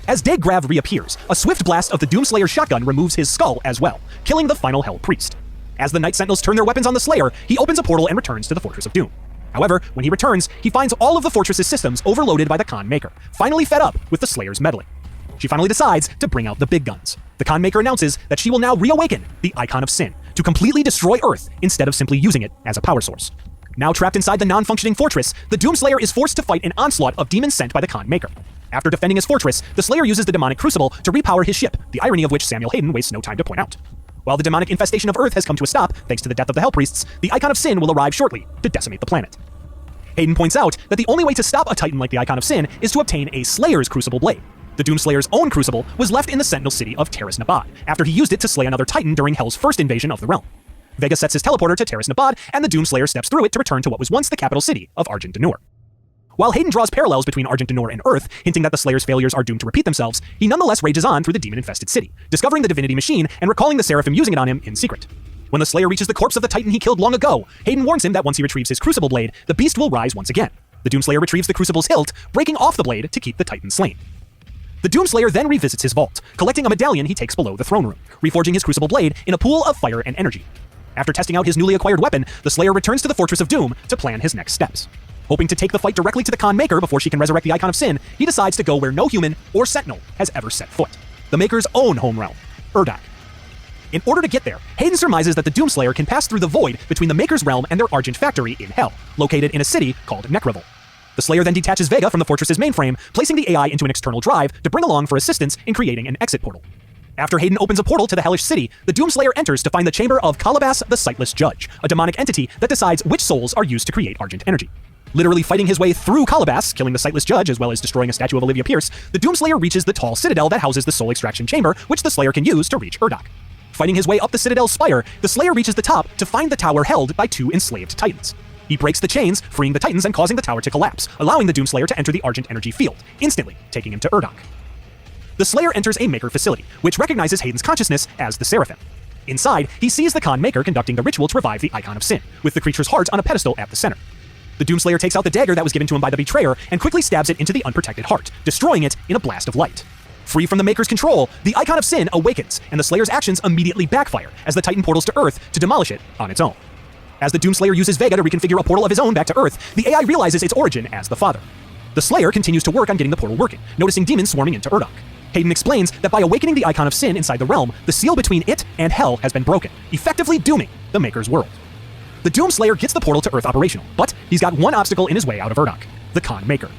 As Dag Grav reappears, a swift blast of the Doomslayer's shotgun removes his skull as well, killing the final Hell Priest. As the Night Sentinels turn their weapons on the Slayer, he opens a portal and returns to the Fortress of Doom. However, when he returns, he finds all of the fortress's systems overloaded by the Khan Maker, finally fed up with the Slayer's meddling. She finally decides to bring out the big guns. The Khan Maker announces that she will now reawaken the Icon of Sin to completely destroy Earth instead of simply using it as a power source. Now trapped inside the non-functioning fortress, the Doomslayer is forced to fight an onslaught of demons sent by the Khan Maker. After defending his fortress, the Slayer uses the demonic crucible to repower his ship, the irony of which Samuel Hayden wastes no time to point out. While the demonic infestation of Earth has come to a stop thanks to the death of the Hell Priests, the Icon of Sin will arrive shortly to decimate the planet. Hayden points out that the only way to stop a Titan like the Icon of Sin is to obtain a Slayer's Crucible Blade. The Doomslayer's own crucible was left in the Sentinel city of Terras Nabad, after he used it to slay another Titan during Hell's first invasion of the realm. Vega sets his teleporter to Terras Nabad, and the Doomslayer steps through it to return to what was once the capital city of Argent D'Nur. While Hayden draws parallels between Argent D'Nur and Earth, hinting that the Slayer's failures are doomed to repeat themselves, he nonetheless rages on through the demon-infested city, discovering the divinity machine and recalling the Seraphim using it on him in secret. When the Slayer reaches the corpse of the Titan he killed long ago, Hayden warns him that once he retrieves his Crucible Blade, the beast will rise once again. The Doomslayer retrieves the Crucible's hilt, breaking off the blade to keep the Titan slain. The Doomslayer then revisits his vault, collecting a medallion he takes below the throne room, reforging his Crucible Blade in a pool of fire and energy. After testing out his newly acquired weapon, the Slayer returns to the Fortress of Doom to plan his next steps. Hoping to take the fight directly to the Khan Maker before she can resurrect the Icon of Sin, he decides to go where no human or Sentinel has ever set foot, the Maker's own home realm, Urdak. In order to get there, Hayden surmises that the Doomslayer can pass through the void between the Maker's realm and their Argent factory in Hell, located in a city called Necraville. The Slayer then detaches Vega from the fortress's mainframe, placing the AI into an external drive to bring along for assistance in creating an exit portal. After Hayden opens a portal to the hellish city, the Doomslayer enters to find the chamber of Calabas the Sightless Judge, a demonic entity that decides which souls are used to create Argent energy. Literally fighting his way through Calabas, killing the Sightless Judge as well as destroying a statue of Olivia Pierce, the Doomslayer reaches the tall citadel that houses the soul extraction chamber, which the Slayer can use to reach Urdak. Fighting his way up the citadel's spire, the Slayer reaches the top to find the tower held by two enslaved Titans. He breaks the chains, freeing the Titans and causing the tower to collapse, allowing the Doomslayer to enter the Argent energy field, instantly taking him to Urdak. The Slayer enters a Maker facility, which recognizes Hayden's consciousness as the Seraphim. Inside, he sees the Khan Maker conducting the ritual to revive the Icon of Sin, with the creature's heart on a pedestal at the center. The Doomslayer takes out the dagger that was given to him by the Betrayer and quickly stabs it into the unprotected heart, destroying it in a blast of light. Free from the Maker's control, the Icon of Sin awakens, and the Slayer's actions immediately backfire as the Titan portals to Earth to demolish it on its own. As the Doomslayer uses Vega to reconfigure a portal of his own back to Earth, the AI realizes its origin as the Father. The Slayer continues to work on getting the portal working, noticing demons swarming into Urdak. Hayden explains that by awakening the Icon of Sin inside the realm, the seal between it and Hell has been broken, effectively dooming the Maker's world. The Doomslayer gets the portal to Earth operational, but he's got one obstacle in his way out of Urdak, the Khan Maker.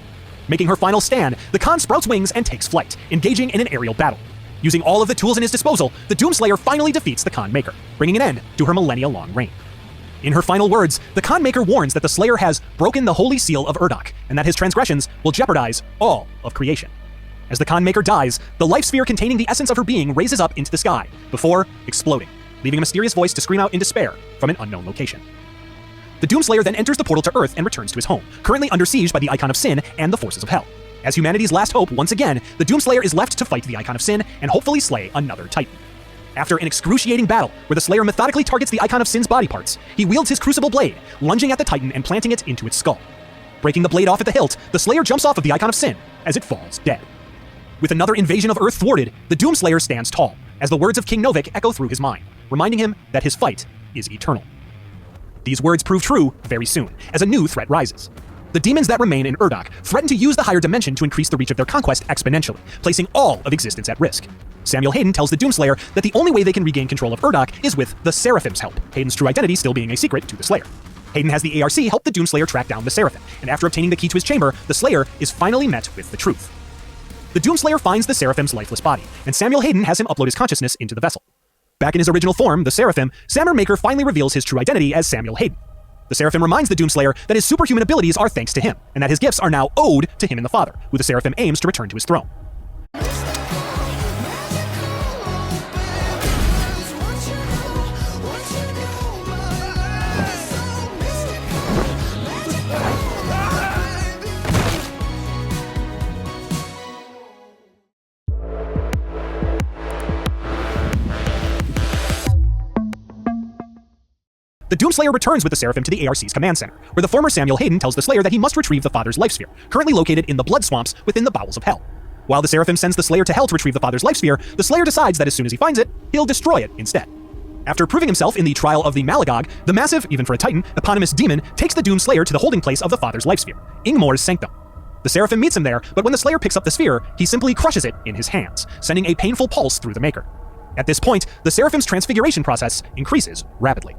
Making her final stand, the Khan sprouts wings and takes flight, engaging in an aerial battle. Using all of the tools in his disposal, the Doomslayer finally defeats the Khan Maker, bringing an end to her millennia-long reign. In her final words, the Khan Maker warns that the Slayer has broken the holy seal of Urdak, and that his transgressions will jeopardize all of creation. As the Khan Maker dies, the life sphere containing the essence of her being raises up into the sky, before exploding, leaving a mysterious voice to scream out in despair from an unknown location. The Doomslayer then enters the portal to Earth and returns to his home, currently under siege by the Icon of Sin and the forces of Hell. As humanity's last hope once again, the Doomslayer is left to fight the Icon of Sin and hopefully slay another Titan. After an excruciating battle, where the Slayer methodically targets the Icon of Sin's body parts, he wields his Crucible Blade, lunging at the Titan and planting it into its skull. Breaking the blade off at the hilt, the Slayer jumps off of the Icon of Sin as it falls dead. With another invasion of Earth thwarted, the Doomslayer stands tall, as the words of King Novik echo through his mind, reminding him that his fight is eternal. These words prove true very soon, as a new threat rises. The demons that remain in Urdak threaten to use the higher dimension to increase the reach of their conquest exponentially, placing all of existence at risk. Samuel Hayden tells the Doomslayer that the only way they can regain control of Urdak is with the Seraphim's help, Hayden's true identity still being a secret to the Slayer. Hayden has the ARC help the Doomslayer track down the Seraphim, and after obtaining the key to his chamber, the Slayer is finally met with the truth. The Doomslayer finds the Seraphim's lifeless body, and Samuel Hayden has him upload his consciousness into the vessel. Back in his original form, the Seraphim, Samur Maker finally reveals his true identity as Samuel Hayden. The Seraphim reminds the Doomslayer that his superhuman abilities are thanks to him, and that his gifts are now owed to him and the Father, who the Seraphim aims to return to his throne. The Doomslayer returns with the Seraphim to the ARC's command center, where the former Samuel Hayden tells the Slayer that he must retrieve the Father's life sphere, currently located in the blood swamps within the bowels of Hell. While the Seraphim sends the Slayer to Hell to retrieve the Father's life sphere, the Slayer decides that as soon as he finds it, he'll destroy it instead. After proving himself in the trial of the Malagog, the massive, even for a Titan, eponymous demon takes the Doomslayer to the holding place of the Father's life sphere, Ingmor's Sanctum. The Seraphim meets him there, but when the Slayer picks up the sphere, he simply crushes it in his hands, sending a painful pulse through the Maker. At this point, the Seraphim's transfiguration process increases rapidly.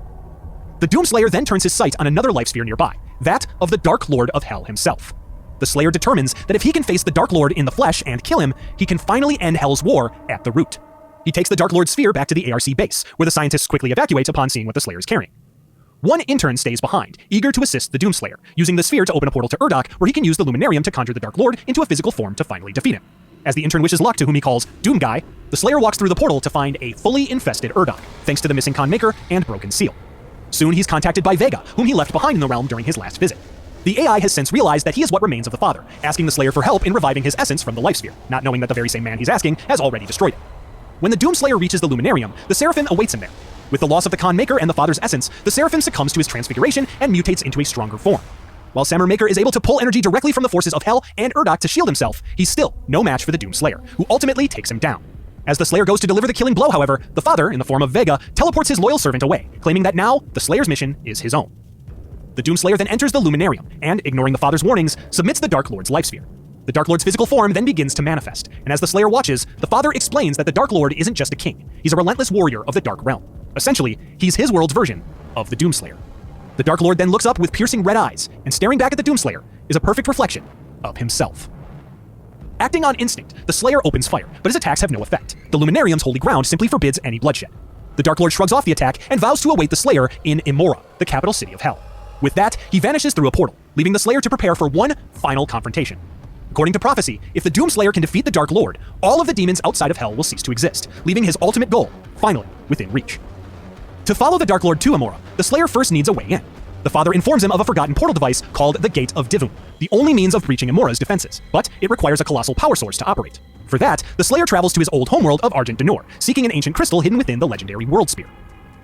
The Doomslayer then turns his sight on another life sphere nearby, that of the Dark Lord of Hell himself. The Slayer determines that if he can face the Dark Lord in the flesh and kill him, he can finally end Hell's war at the root. He takes the Dark Lord's sphere back to the ARC base, where the scientists quickly evacuate upon seeing what the Slayer is carrying. One intern stays behind, eager to assist the Doomslayer, using the sphere to open a portal to Urdok, where he can use the Luminarium to conjure the Dark Lord into a physical form to finally defeat him. As the intern wishes luck to whom he calls Doom Guy, the Slayer walks through the portal to find a fully infested Urdok, thanks to the missing Con Maker and broken seal. Soon he's contacted by Vega, whom he left behind in the realm during his last visit. The AI has since realized that he is what remains of the Father, asking the Slayer for help in reviving his essence from the life sphere, not knowing that the very same man he's asking has already destroyed it. When the Doomslayer reaches the Luminarium, the Seraphim awaits him there. With the loss of the Con Maker and the Father's essence, the Seraphim succumbs to his transfiguration and mutates into a stronger form. While Samur Maker is able to pull energy directly from the forces of Hell and Urdok to shield himself, he's still no match for the Doomslayer, who ultimately takes him down. As the Slayer goes to deliver the killing blow, however, the Father, in the form of Vega, teleports his loyal servant away, claiming that now the Slayer's mission is his own. The Doomslayer then enters the Luminarium and, ignoring the Father's warnings, submits the Dark Lord's life sphere. The Dark Lord's physical form then begins to manifest, and as the Slayer watches, the Father explains that the Dark Lord isn't just a king, he's a relentless warrior of the Dark Realm. Essentially, he's his world's version of the Doomslayer. The Dark Lord then looks up with piercing red eyes, and staring back at the Doomslayer is a perfect reflection of himself. Acting on instinct, the Slayer opens fire, but his attacks have no effect. The Luminarium's holy ground simply forbids any bloodshed. The Dark Lord shrugs off the attack and vows to await the Slayer in Immora, the capital city of Hell. With that, he vanishes through a portal, leaving the Slayer to prepare for one final confrontation. According to prophecy, if the Doomslayer can defeat the Dark Lord, all of the demons outside of Hell will cease to exist, leaving his ultimate goal, finally, within reach. To follow the Dark Lord to Immora, the Slayer first needs a way in. The Father informs him of a forgotten portal device called the Gate of Divum, the only means of breaching Immora's defenses, but it requires a colossal power source to operate. For that, the Slayer travels to his old homeworld of Argent Denor, seeking an ancient crystal hidden within the legendary World Spear.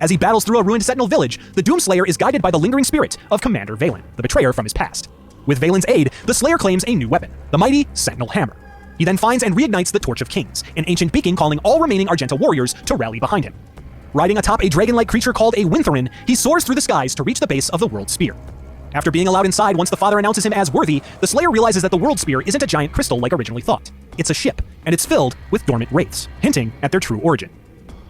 As he battles through a ruined Sentinel village, the Doomslayer is guided by the lingering spirit of Commander Valen, the betrayer from his past. With Valen's aid, the Slayer claims a new weapon, the mighty Sentinel Hammer. He then finds and reignites the Torch of Kings, an ancient beacon calling all remaining Argenta warriors to rally behind him. Riding atop a dragon-like creature called a Wintherin, he soars through the skies to reach the base of the World Spear. After being allowed inside once the Father announces him as worthy, the Slayer realizes that the World Spear isn't a giant crystal like originally thought. It's a ship, and it's filled with dormant wraiths, hinting at their true origin.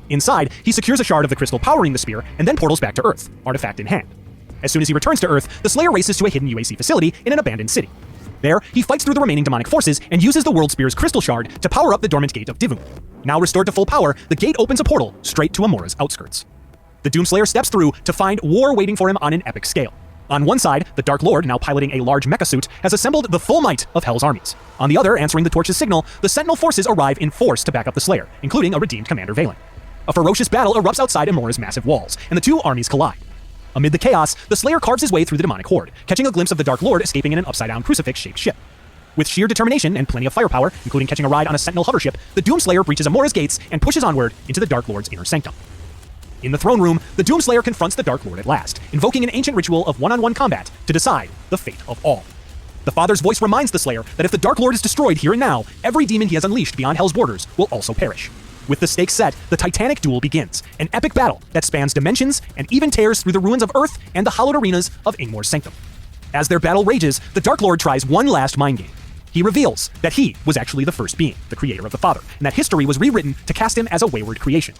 Inside, he secures a shard of the crystal powering the spear and then portals back to Earth, artifact in hand. As soon as he returns to Earth, the Slayer races to a hidden UAC facility in an abandoned city. There, he fights through the remaining demonic forces and uses the World Spear's crystal shard to power up the dormant Gate of Divum. Now restored to full power, the gate opens a portal straight to Immora's outskirts. The Doomslayer steps through to find war waiting for him on an epic scale. On one side, the Dark Lord, now piloting a large mecha suit, has assembled the full might of Hell's armies. On the other, answering the Torch's signal, the Sentinel forces arrive in force to back up the Slayer, including a redeemed Commander Valen. A ferocious battle erupts outside Immora's massive walls, and the two armies collide. Amid the chaos, the Slayer carves his way through the demonic horde, catching a glimpse of the Dark Lord escaping in an upside-down crucifix-shaped ship. With sheer determination and plenty of firepower, including catching a ride on a Sentinel hover ship, the Doomslayer breaches Immora's gates and pushes onward into the Dark Lord's inner sanctum. In the throne room, the Doomslayer confronts the Dark Lord at last, invoking an ancient ritual of one-on-one combat to decide the fate of all. The Father's voice reminds the Slayer that if the Dark Lord is destroyed here and now, every demon he has unleashed beyond Hell's borders will also perish. With the stakes set, the titanic duel begins, an epic battle that spans dimensions and even tears through the ruins of Earth and the hallowed arenas of Ingmor's sanctum. As their battle rages, the Dark Lord tries one last mind game. He reveals that he was actually the first being, the creator of the Father, and that history was rewritten to cast him as a wayward creation.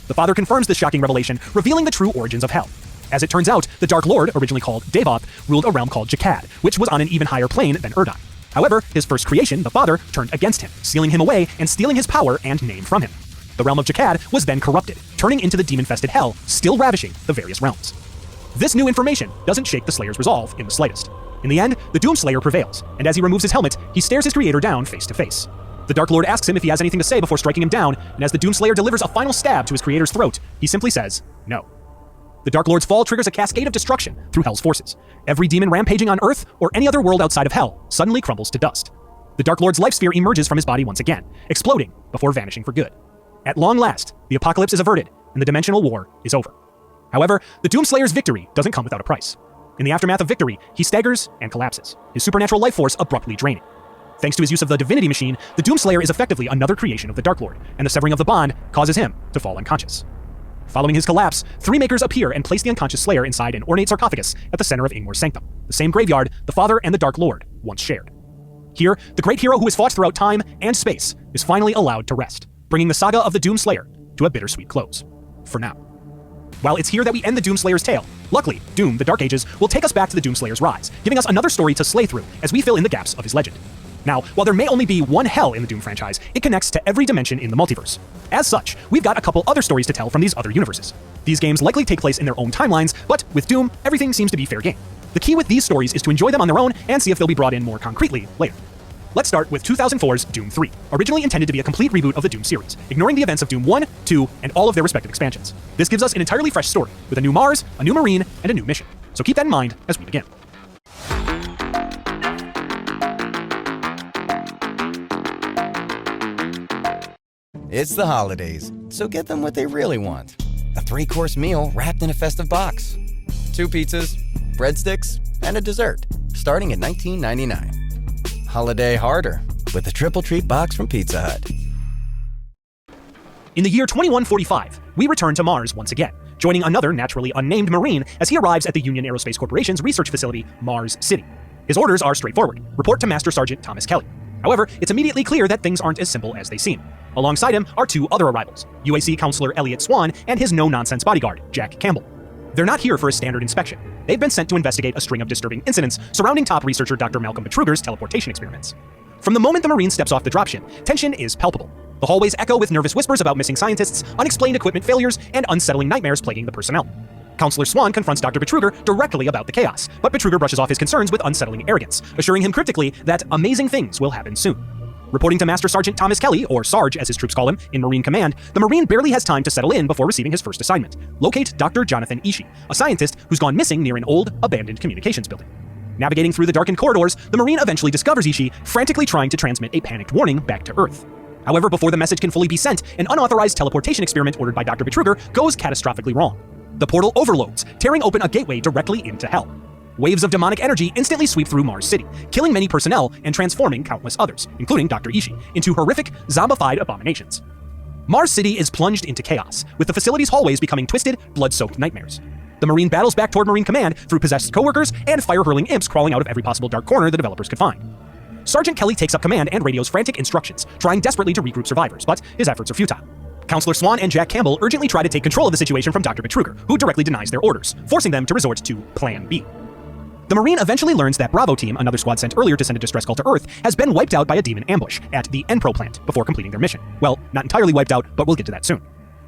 The Father confirms this shocking revelation, revealing the true origins of Hell. As it turns out, the Dark Lord, originally called Devoth, ruled a realm called Jakad, which was on an even higher plane than Urdok. However, his first creation, the Father, turned against him, sealing him away and stealing his power and name from him. The realm of Jakad was then corrupted, turning into the demon-infested Hell, still ravishing the various realms. This new information doesn't shake the Slayer's resolve in the slightest. In the end, the Doomslayer prevails, and as he removes his helmet, he stares his creator down face to face. The Dark Lord asks him if he has anything to say before striking him down, and as the Doomslayer delivers a final stab to his creator's throat, he simply says, no. The Dark Lord's fall triggers a cascade of destruction through Hell's forces. Every demon rampaging on Earth or any other world outside of Hell suddenly crumbles to dust. The Dark Lord's life sphere emerges from his body once again, exploding before vanishing for good. At long last, the apocalypse is averted, and the dimensional war is over. However, the Doomslayer's victory doesn't come without a price. In the aftermath of victory, he staggers and collapses, his supernatural life force abruptly draining. Thanks to his use of the Divinity Machine, the Doomslayer is effectively another creation of the Dark Lord, and the severing of the bond causes him to fall unconscious. Following his collapse, three Makers appear and place the unconscious Slayer inside an ornate sarcophagus at the center of Ingmor's sanctum, the same graveyard the Father and the Dark Lord once shared. Here, the great hero who has fought throughout time and space is finally allowed to rest, bringing the saga of the Doom Slayer to a bittersweet close. For now. While it's here that we end the Doom Slayer's tale, luckily, Doom, the Dark Ages, will take us back to the Doom Slayer's rise, giving us another story to slay through as we fill in the gaps of his legend. Now, while there may only be one hell in the Doom franchise, it connects to every dimension in the multiverse. As such, we've got a couple other stories to tell from these other universes. These games likely take place in their own timelines, but with Doom, everything seems to be fair game. The key with these stories is to enjoy them on their own and see if they'll be brought in more concretely later. Let's start with 2004's Doom 3, originally intended to be a complete reboot of the Doom series, ignoring the events of Doom 1, 2, and all of their respective expansions. This gives us an entirely fresh story, with a new Mars, a new Marine, and a new mission. So keep that in mind as we begin. It's the holidays, so get them what they really want. A 3-course meal wrapped in a festive box. 2 pizzas, breadsticks, and a dessert, starting at $19.99. Holiday harder with the Triple Treat box from Pizza Hut. In the year 2145, we return to Mars once again, joining another naturally unnamed Marine as he arrives at the Union Aerospace Corporation's research facility, Mars City. His orders are straightforward: report to Master Sergeant Thomas Kelly. However, it's immediately clear that things aren't as simple as they seem. Alongside him are 2 other arrivals, UAC Counselor Elliot Swan and his no-nonsense bodyguard, Jack Campbell. They're not here for a standard inspection. They've been sent to investigate a string of disturbing incidents surrounding top researcher Dr. Malcolm Betruger's teleportation experiments. From the moment the Marine steps off the dropship, tension is palpable. The hallways echo with nervous whispers about missing scientists, unexplained equipment failures, and unsettling nightmares plaguing the personnel. Counselor Swan confronts Dr. Betruger directly about the chaos, but Betruger brushes off his concerns with unsettling arrogance, assuring him cryptically that amazing things will happen soon. Reporting to Master Sergeant Thomas Kelly, or Sarge as his troops call him, in Marine Command, the Marine barely has time to settle in before receiving his first assignment: locate Dr. Jonathan Ishii, a scientist who's gone missing near an old, abandoned communications building. Navigating through the darkened corridors, the Marine eventually discovers Ishii frantically trying to transmit a panicked warning back to Earth. However, before the message can fully be sent, an unauthorized teleportation experiment ordered by Dr. Betruger goes catastrophically wrong. The portal overloads, tearing open a gateway directly into Hell. Waves of demonic energy instantly sweep through Mars City, killing many personnel and transforming countless others, including Dr. Ishii, into horrific, zombified abominations. Mars City is plunged into chaos, with the facility's hallways becoming twisted, blood-soaked nightmares. The Marine battles back toward Marine Command through possessed coworkers and fire-hurling imps crawling out of every possible dark corner the developers could find. Sergeant Kelly takes up command and radios frantic instructions, trying desperately to regroup survivors, but his efforts are futile. Counselor Swan and Jack Campbell urgently try to take control of the situation from Dr. Betruger, who directly denies their orders, forcing them to resort to Plan B. The Marine eventually learns that Bravo Team, another squad sent earlier to send a distress call to Earth, has been wiped out by a demon ambush at the Enpro plant before completing their mission. Well, not entirely wiped out, but we'll get to that soon.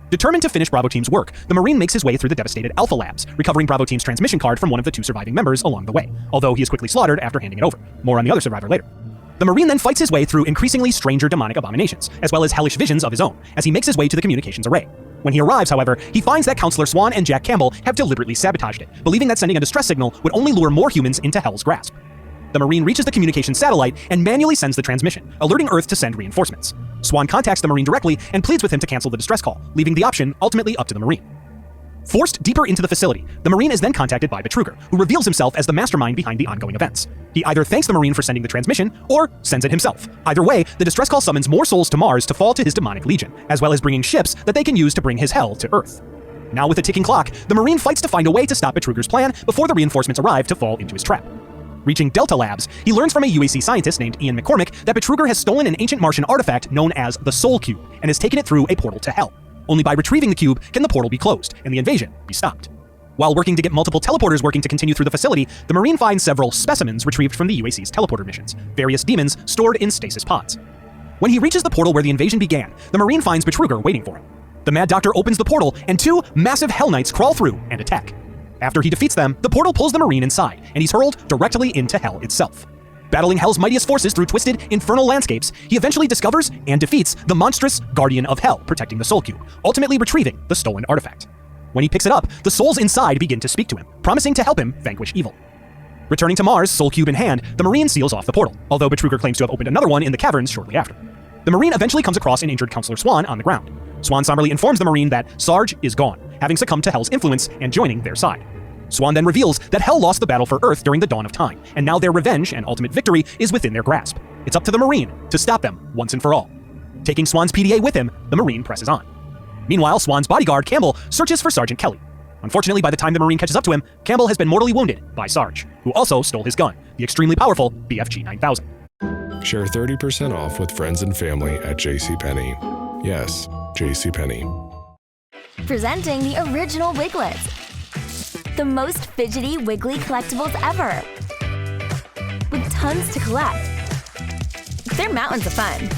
Determined to finish Bravo Team's work, the Marine makes his way through the devastated Alpha Labs, recovering Bravo Team's transmission card from one of the 2 surviving members along the way, although he is quickly slaughtered after handing it over. More on the other survivor later. The Marine then fights his way through increasingly stranger demonic abominations, as well as hellish visions of his own, as he makes his way to the communications array. When he arrives, however, he finds that Counselor Swan and Jack Campbell have deliberately sabotaged it, believing that sending a distress signal would only lure more humans into Hell's grasp. The Marine reaches the communications satellite and manually sends the transmission, alerting Earth to send reinforcements. Swan contacts the Marine directly and pleads with him to cancel the distress call, leaving the option ultimately up to the Marine. Forced deeper into the facility, the Marine is then contacted by Betruger, who reveals himself as the mastermind behind the ongoing events. He either thanks the Marine for sending the transmission, or sends it himself. Either way, the distress call summons more souls to Mars to fall to his demonic legion, as well as bringing ships that they can use to bring his hell to Earth. Now with a ticking clock, the Marine fights to find a way to stop Betruger's plan before the reinforcements arrive to fall into his trap. Reaching Delta Labs, he learns from a UAC scientist named Ian McCormick that Betruger has stolen an ancient Martian artifact known as the Soul Cube, and has taken it through a portal to Hell. Only by retrieving the cube can the portal be closed, and the invasion be stopped. While working to get multiple teleporters working to continue through the facility, the Marine finds several specimens retrieved from the UAC's teleporter missions, various demons stored in stasis pods. When he reaches the portal where the invasion began, the Marine finds Betruger waiting for him. The Mad Doctor opens the portal, and 2 massive Hell Knights crawl through and attack. After he defeats them, the portal pulls the Marine inside, and he's hurled directly into Hell itself. Battling Hell's mightiest forces through twisted, infernal landscapes, he eventually discovers and defeats the monstrous Guardian of Hell protecting the Soul Cube, ultimately retrieving the stolen artifact. When he picks it up, the souls inside begin to speak to him, promising to help him vanquish evil. Returning to Mars, Soul Cube in hand, the Marine seals off the portal, although Betruger claims to have opened another one in the caverns shortly after. The Marine eventually comes across an injured Counselor Swan on the ground. Swan somberly informs the Marine that Sarge is gone, having succumbed to Hell's influence and joining their side. Swan then reveals that Hell lost the battle for Earth during the dawn of time, and now their revenge and ultimate victory is within their grasp. It's up to the Marine to stop them once and for all. Taking Swan's PDA with him, the Marine presses on. Meanwhile, Swan's bodyguard, Campbell, searches for Sergeant Kelly. Unfortunately, by the time the Marine catches up to him, Campbell has been mortally wounded by Sarge, who also stole his gun, the extremely powerful BFG 9000. Share 30% off with friends and family at JCPenney. Yes, JCPenney. Presenting the original Wiglets. The most fidgety wiggly collectibles ever. With tons to collect. They're mountains of fun.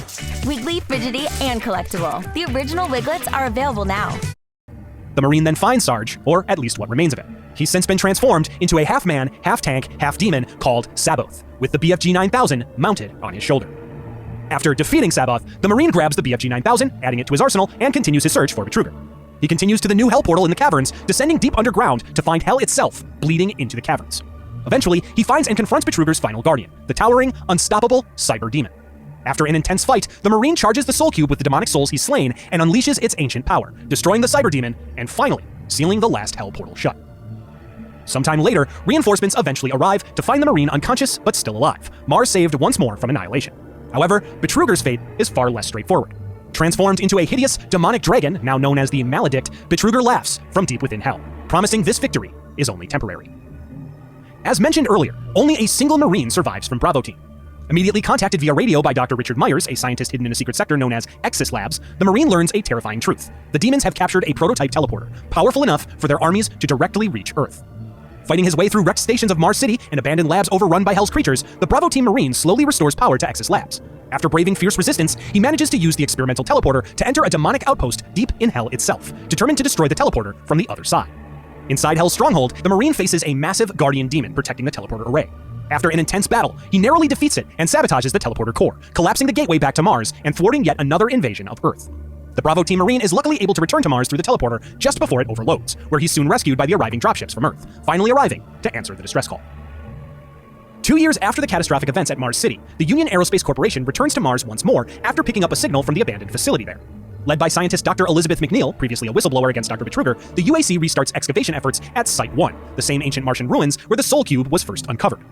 Wiggly, fidgety, and collectible. The original Wiglets are available now. The Marine then finds Sarge, or at least what remains of it. He's since been transformed into a half-man, half-tank, half-demon called Saboth, with the BFG 9000 mounted on his shoulder. After defeating Saboth, the Marine grabs the BFG 9000, adding it to his arsenal, and continues his search for Betrugger. He continues to the new Hell portal in the caverns, descending deep underground to find Hell itself bleeding into the caverns. Eventually, he finds and confronts Betrugger's final guardian, the towering, unstoppable Cyber Demon. After an intense fight, the Marine charges the Soul Cube with the demonic souls he's slain and unleashes its ancient power, destroying the Cyber Demon and finally sealing the last Hell portal shut. Sometime later, reinforcements eventually arrive to find the Marine unconscious but still alive, Mars saved once more from annihilation. However, Betrugger's fate is far less straightforward. Transformed into a hideous, demonic dragon, now known as the Maledict, Betrugger laughs from deep within Hell, promising this victory is only temporary. As mentioned earlier, only a single Marine survives from Bravo Team. Immediately contacted via radio by Dr. Richard Myers, a scientist hidden in a secret sector known as Exis Labs, the Marine learns a terrifying truth. The demons have captured a prototype teleporter, powerful enough for their armies to directly reach Earth. Fighting his way through wrecked stations of Mars City and abandoned labs overrun by Hell's creatures, the Bravo Team Marine slowly restores power to Exis Labs. After braving fierce resistance, he manages to use the experimental teleporter to enter a demonic outpost deep in Hell itself, determined to destroy the teleporter from the other side. Inside Hell's stronghold, the Marine faces a massive guardian demon protecting the teleporter array. After an intense battle, he narrowly defeats it and sabotages the teleporter core, collapsing the gateway back to Mars and thwarting yet another invasion of Earth. The Bravo Team Marine is luckily able to return to Mars through the teleporter just before it overloads, where he's soon rescued by the arriving dropships from Earth, finally arriving to answer the distress call. 2 years after the catastrophic events at Mars City, the Union Aerospace Corporation returns to Mars once more after picking up a signal from the abandoned facility there. Led by scientist Dr. Elizabeth McNeil, previously a whistleblower against Dr. Betrugger, the UAC restarts excavation efforts at Site 1, the same ancient Martian ruins where the Soul Cube was first uncovered.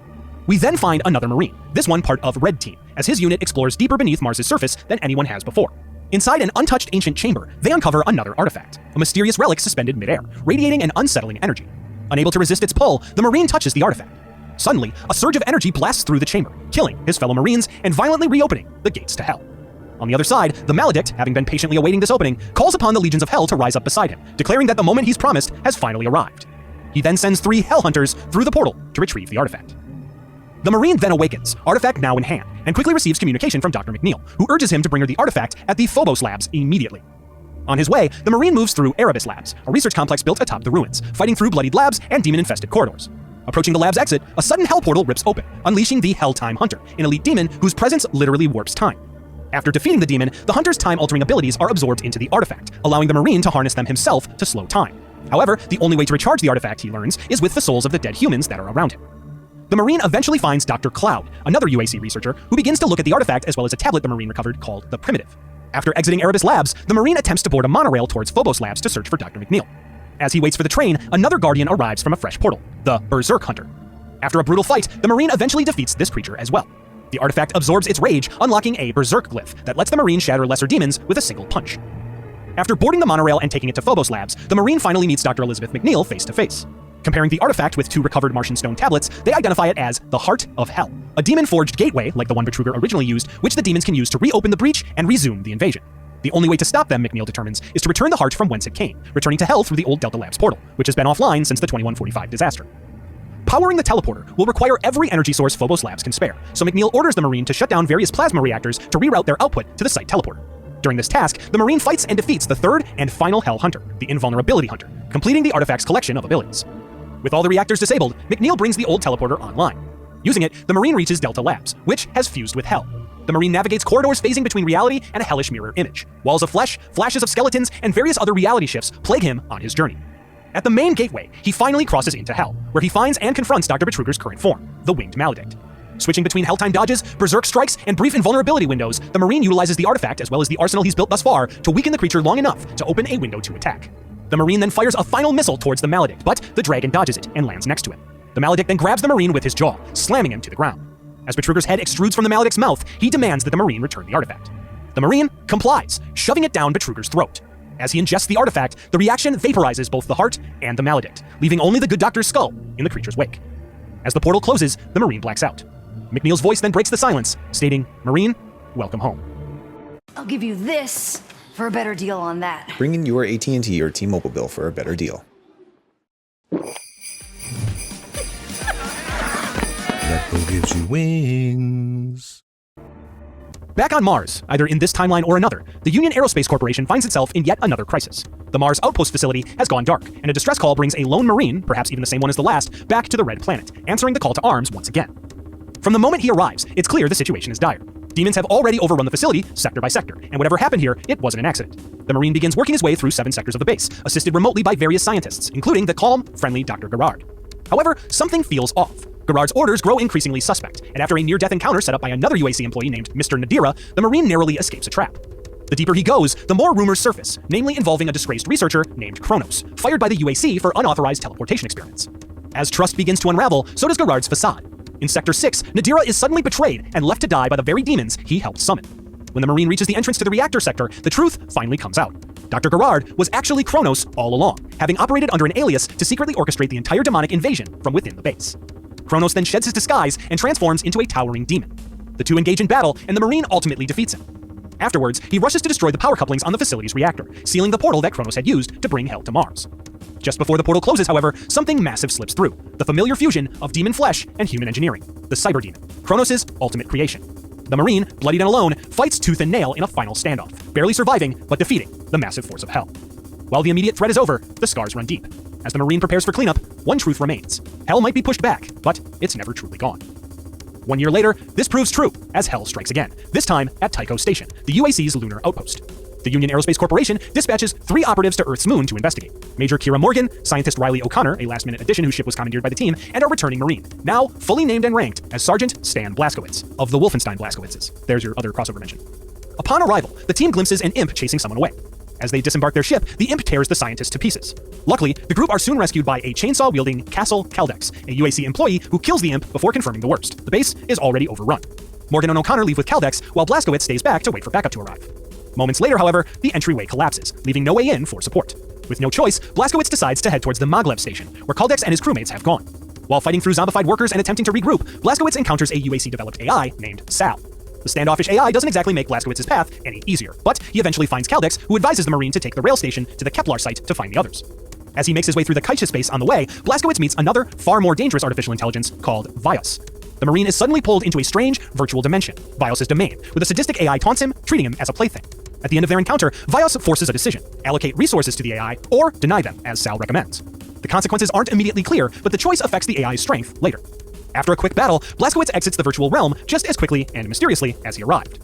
We then find another Marine, this one part of Red Team, as his unit explores deeper beneath Mars' surface than anyone has before. Inside an untouched ancient chamber, they uncover another artifact, a mysterious relic suspended midair, radiating an unsettling energy. Unable to resist its pull, the Marine touches the artifact. Suddenly, a surge of energy blasts through the chamber, killing his fellow Marines and violently reopening the gates to Hell. On the other side, the Maledict, having been patiently awaiting this opening, calls upon the legions of Hell to rise up beside him, declaring that the moment he's promised has finally arrived. He then sends 3 Hell Hunters through the portal to retrieve the artifact. The Marine then awakens, artifact now in hand, and quickly receives communication from Dr. McNeil, who urges him to bring her the artifact at the Phobos Labs immediately. On his way, the Marine moves through Erebus Labs, a research complex built atop the ruins, fighting through bloodied labs and demon-infested corridors. Approaching the lab's exit, a sudden Hell portal rips open, unleashing the Hell Time Hunter, an elite demon whose presence literally warps time. After defeating the demon, the Hunter's time-altering abilities are absorbed into the artifact, allowing the Marine to harness them himself to slow time. However, the only way to recharge the artifact, he learns, is with the souls of the dead humans that are around him. The Marine eventually finds Dr. Cloud, another UAC researcher, who begins to look at the artifact as well as a tablet the Marine recovered called the Primitive. After exiting Erebus Labs, the Marine attempts to board a monorail towards Phobos Labs to search for Dr. McNeil. As he waits for the train, another Guardian arrives from a fresh portal, the Berserk Hunter. After a brutal fight, the Marine eventually defeats this creature as well. The artifact absorbs its rage, unlocking a Berserk glyph that lets the Marine shatter lesser demons with a single punch. After boarding the monorail and taking it to Phobos Labs, the Marine finally meets Dr. Elizabeth McNeil face to face. Comparing the artifact with 2 recovered Martian stone tablets, they identify it as the Heart of Hell, a demon-forged gateway like the one Betrugger originally used, which the demons can use to reopen the breach and resume the invasion. The only way to stop them, McNeil determines, is to return the heart from whence it came, returning to Hell through the old Delta Labs portal, which has been offline since the 2145 disaster. Powering the teleporter will require every energy source Phobos Labs can spare, so McNeil orders the Marine to shut down various plasma reactors to reroute their output to the site teleporter. During this task, the Marine fights and defeats the 3rd and final Hell Hunter, the Invulnerability Hunter, completing the artifact's collection of abilities. With all the reactors disabled, McNeil brings the old teleporter online. Using it, the Marine reaches Delta Labs, which has fused with Hell. The Marine navigates corridors phasing between reality and a hellish mirror image. Walls of flesh, flashes of skeletons, and various other reality shifts plague him on his journey. At the main gateway, he finally crosses into Hell, where he finds and confronts Dr. Betrugger's current form, the Winged Maledict. Switching between Helltime dodges, Berserk strikes, and brief invulnerability windows, the Marine utilizes the artifact as well as the arsenal he's built thus far to weaken the creature long enough to open a window to attack. The Marine then fires a final missile towards the Maledict, but the dragon dodges it and lands next to it. The Maledict then grabs the Marine with his jaw, slamming him to the ground. As Betrugger's head extrudes from the Maledict's mouth, he demands that the Marine return the artifact. The Marine complies, shoving it down Betrugger's throat. As he ingests the artifact, the reaction vaporizes both the heart and the Maledict, leaving only the good doctor's skull in the creature's wake. As the portal closes, the Marine blacks out. McNeil's voice then breaks the silence, stating, "Marine, welcome home." I'll give you this for a better deal on that. Bring in your AT&T or T-Mobile bill for a better deal. That bow gives you wings. Back on Mars, either in this timeline or another, the Union Aerospace Corporation finds itself in yet another crisis. The Mars outpost facility has gone dark, and a distress call brings a lone Marine, perhaps even the same one as the last, back to the Red Planet, answering the call to arms once again. From the moment he arrives, it's clear the situation is dire. Demons have already overrun the facility, sector by sector, and whatever happened here, it wasn't an accident. The Marine begins working his way through 7 sectors of the base, assisted remotely by various scientists, including the calm, friendly Dr. Gerard. However, something feels off. Gerard's orders grow increasingly suspect, and after a near-death encounter set up by another UAC employee named Mr. Nadira, the Marine narrowly escapes a trap. The deeper he goes, the more rumors surface, namely involving a disgraced researcher named Kronos, fired by the UAC for unauthorized teleportation experiments. As trust begins to unravel, so does Gerard's facade. In Sector 6, Nadira is suddenly betrayed and left to die by the very demons he helped summon. When the Marine reaches the entrance to the reactor sector, the truth finally comes out. Dr. Gerard was actually Kronos all along, having operated under an alias to secretly orchestrate the entire demonic invasion from within the base. Kronos then sheds his disguise and transforms into a towering demon. The two engage in battle, and the Marine ultimately defeats him. Afterwards, he rushes to destroy the power couplings on the facility's reactor, sealing the portal that Kronos had used to bring Hell to Mars. Just before the portal closes, however, something massive slips through, the familiar fusion of demon flesh and human engineering, the Cyber Demon, Kronos' ultimate creation. The Marine, bloodied and alone, fights tooth and nail in a final standoff, barely surviving but defeating the massive force of Hell. While the immediate threat is over, the scars run deep. As the Marine prepares for cleanup, one truth remains. Hell might be pushed back, but it's never truly gone. 1 year later, this proves true, as Hell strikes again, this time at Tycho Station, the UAC's lunar outpost. The Union Aerospace Corporation dispatches 3 operatives to Earth's moon to investigate. Major Kira Morgan, scientist Riley O'Connor, a last-minute addition whose ship was commandeered by the team, and a returning Marine, now fully named and ranked as Sergeant Stan Blazkowicz, of the Wolfenstein Blazkowiczes. There's your other crossover mention. Upon arrival, the team glimpses an imp chasing someone away. As they disembark their ship, the imp tears the scientist to pieces. Luckily, the group are soon rescued by a chainsaw-wielding Castle Caldex, a UAC employee who kills the imp before confirming the worst. The base is already overrun. Morgan and O'Connor leave with Caldex, while Blazkowicz stays back to wait for backup to arrive. Moments later, however, the entryway collapses, leaving no way in for support. With no choice, Blazkowicz decides to head towards the Maglev station, where Caldex and his crewmates have gone. While fighting through zombified workers and attempting to regroup, Blazkowicz encounters a UAC-developed AI named Sal. The standoffish AI doesn't exactly make Blazkowicz's path any easier, but he eventually finds Caldex, who advises the Marine to take the rail station to the Kepler site to find the others. As he makes his way through the Kaisha space on the way, Blazkowicz meets another, far more dangerous artificial intelligence called Vios. The Marine is suddenly pulled into a strange, virtual dimension, Vios' domain, where the sadistic AI taunts him, treating him as a plaything. At the end of their encounter, Vios forces a decision: allocate resources to the AI, or deny them, as Sal recommends. The consequences aren't immediately clear, but the choice affects the AI's strength later. After a quick battle, Blazkowicz exits the virtual realm just as quickly and mysteriously as he arrived.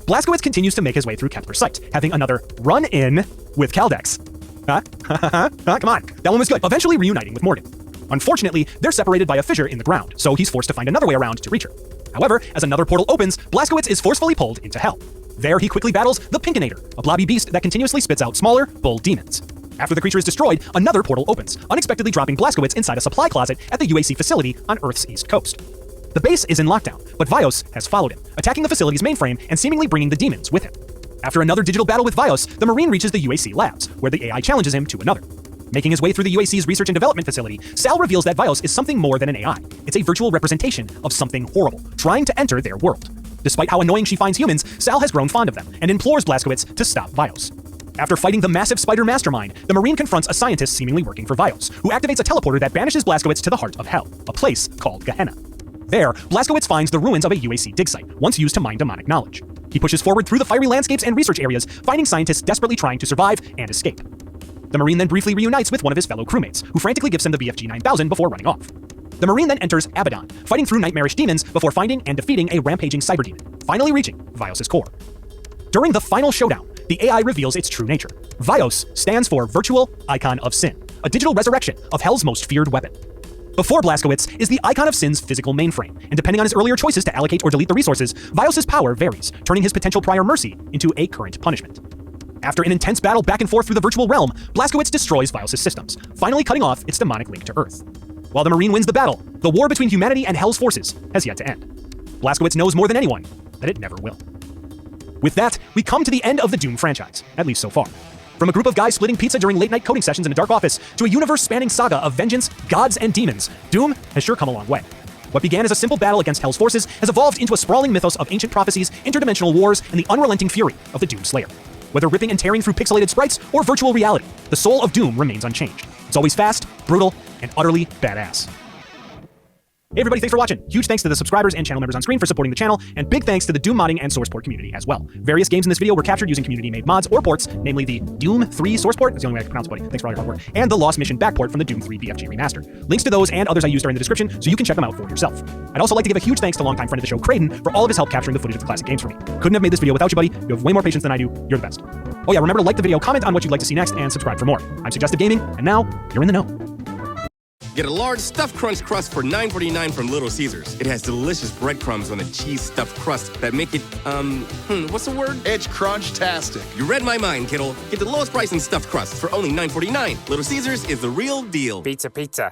Blazkowicz continues to make his way through Kepler site, having another run-in with Caldex. Come on, that one was good. Eventually reuniting with Morgan. Unfortunately, they're separated by a fissure in the ground, so he's forced to find another way around to reach her. However, as another portal opens, Blazkowicz is forcefully pulled into Hell. There, he quickly battles the Pinkinator, a blobby beast that continuously spits out smaller, bull demons. After the creature is destroyed, another portal opens, unexpectedly dropping Blazkowicz inside a supply closet at the UAC facility on Earth's east coast. The base is in lockdown, but Vios has followed him, attacking the facility's mainframe and seemingly bringing the demons with him. After another digital battle with Vios, the Marine reaches the UAC labs, where the AI challenges him to another. Making his way through the UAC's research and development facility, Sal reveals that Vios is something more than an AI. It's a virtual representation of something horrible, trying to enter their world. Despite how annoying she finds humans, Sal has grown fond of them and implores Blazkowicz to stop Vios. After fighting the massive spider mastermind, the Marine confronts a scientist seemingly working for Vios, who activates a teleporter that banishes Blazkowicz to the heart of Hell, a place called Gehenna. There, Blazkowicz finds the ruins of a UAC dig site, once used to mine demonic knowledge. He pushes forward through the fiery landscapes and research areas, finding scientists desperately trying to survive and escape. The Marine then briefly reunites with one of his fellow crewmates, who frantically gives him the BFG 9000 before running off. The Marine then enters Abaddon, fighting through nightmarish demons before finding and defeating a rampaging cyber demon, finally reaching Vios' core. During the final showdown, the AI reveals its true nature. Vios stands for Virtual Icon of Sin, a digital resurrection of Hell's most feared weapon. Before Blazkowicz is the Icon of Sin's physical mainframe, and depending on his earlier choices to allocate or delete the resources, Vios' power varies, turning his potential prior mercy into a current punishment. After an intense battle back and forth through the virtual realm, Blazkowicz destroys Vios' systems, finally cutting off its demonic link to Earth. While the Marine wins the battle, the war between humanity and Hell's forces has yet to end. Blazkowicz knows more than anyone that it never will. With that, we come to the end of the Doom franchise, at least so far. From a group of guys splitting pizza during late-night coding sessions in a dark office to a universe-spanning saga of vengeance, gods, and demons, Doom has sure come a long way. What began as a simple battle against Hell's forces has evolved into a sprawling mythos of ancient prophecies, interdimensional wars, and the unrelenting fury of the Doom Slayer. Whether ripping and tearing through pixelated sprites or virtual reality, the soul of Doom remains unchanged. It's always fast, brutal, and utterly badass. Hey everybody, thanks for watching. Huge thanks to the subscribers and channel members on screen for supporting the channel, and big thanks to the Doom modding and source port community as well. Various games in this video were captured using community-made mods or ports, namely the Doom 3 source port, that's the only way I can pronounce it, buddy, thanks for all your hard work, and the Lost Mission backport from the Doom 3 BFG remaster. Links to those and others I used are in the description, so you can check them out for yourself. I'd also like to give a huge thanks to longtime friend of the show, Craydon, for all of his help capturing the footage of the classic games for me. Couldn't have made this video without you, buddy. You have way more patience than I do. You're the best. Oh yeah, remember to like the video, comment on what you'd like to see next, and subscribe for more. I'm Suggestive Gaming, and now, you're in the know. Get a large stuffed crunch crust for $9.49 from Little Caesars. It has delicious breadcrumbs on the cheese stuffed crust that make it, what's the word? It's crunch-tastic. You read my mind, kiddo. Get the lowest price in stuffed crust for only $9.49. Little Caesars is the real deal. Pizza, pizza.